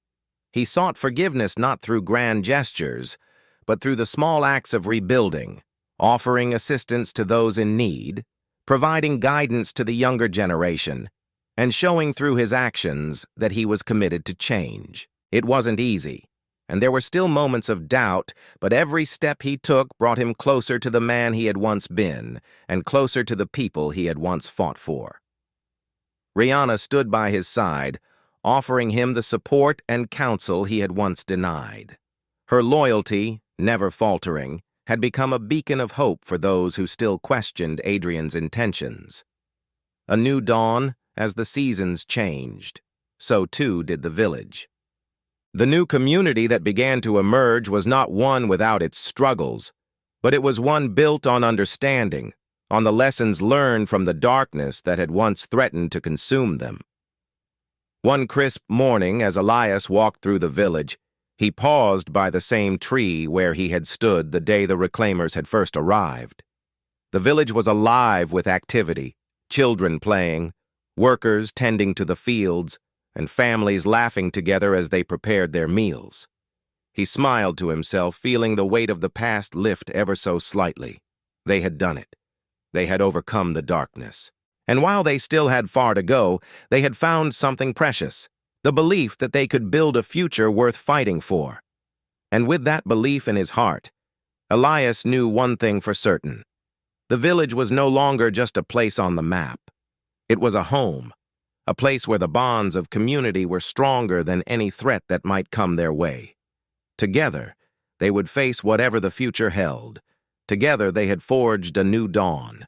He sought forgiveness not through grand gestures, but through the small acts of rebuilding, offering assistance to those in need, providing guidance to the younger generation, and showing through his actions that he was committed to change. It wasn't easy, and there were still moments of doubt, but every step he took brought him closer to the man he had once been, and closer to the people he had once fought for. Rihanna stood by his side, offering him the support and counsel he had once denied. Her loyalty, never faltering, had become a beacon of hope for those who still questioned Adrian's intentions. A new dawn, as the seasons changed. So too did the village. The new community that began to emerge was not one without its struggles, but it was one built on understanding, on the lessons learned from the darkness that had once threatened to consume them. One crisp morning, as Elias walked through the village, he paused by the same tree where he had stood the day the reclaimers had first arrived. The village was alive with activity, children playing, workers tending to the fields, and families laughing together as they prepared their meals. He smiled to himself, feeling the weight of the past lift ever so slightly. They had done it. They had overcome the darkness. And while they still had far to go, they had found something precious, the belief that they could build a future worth fighting for. And with that belief in his heart, Elias knew one thing for certain. The village was no longer just a place on the map. It was a home, a place where the bonds of community were stronger than any threat that might come their way. Together, they would face whatever the future held. Together, they had forged a new dawn,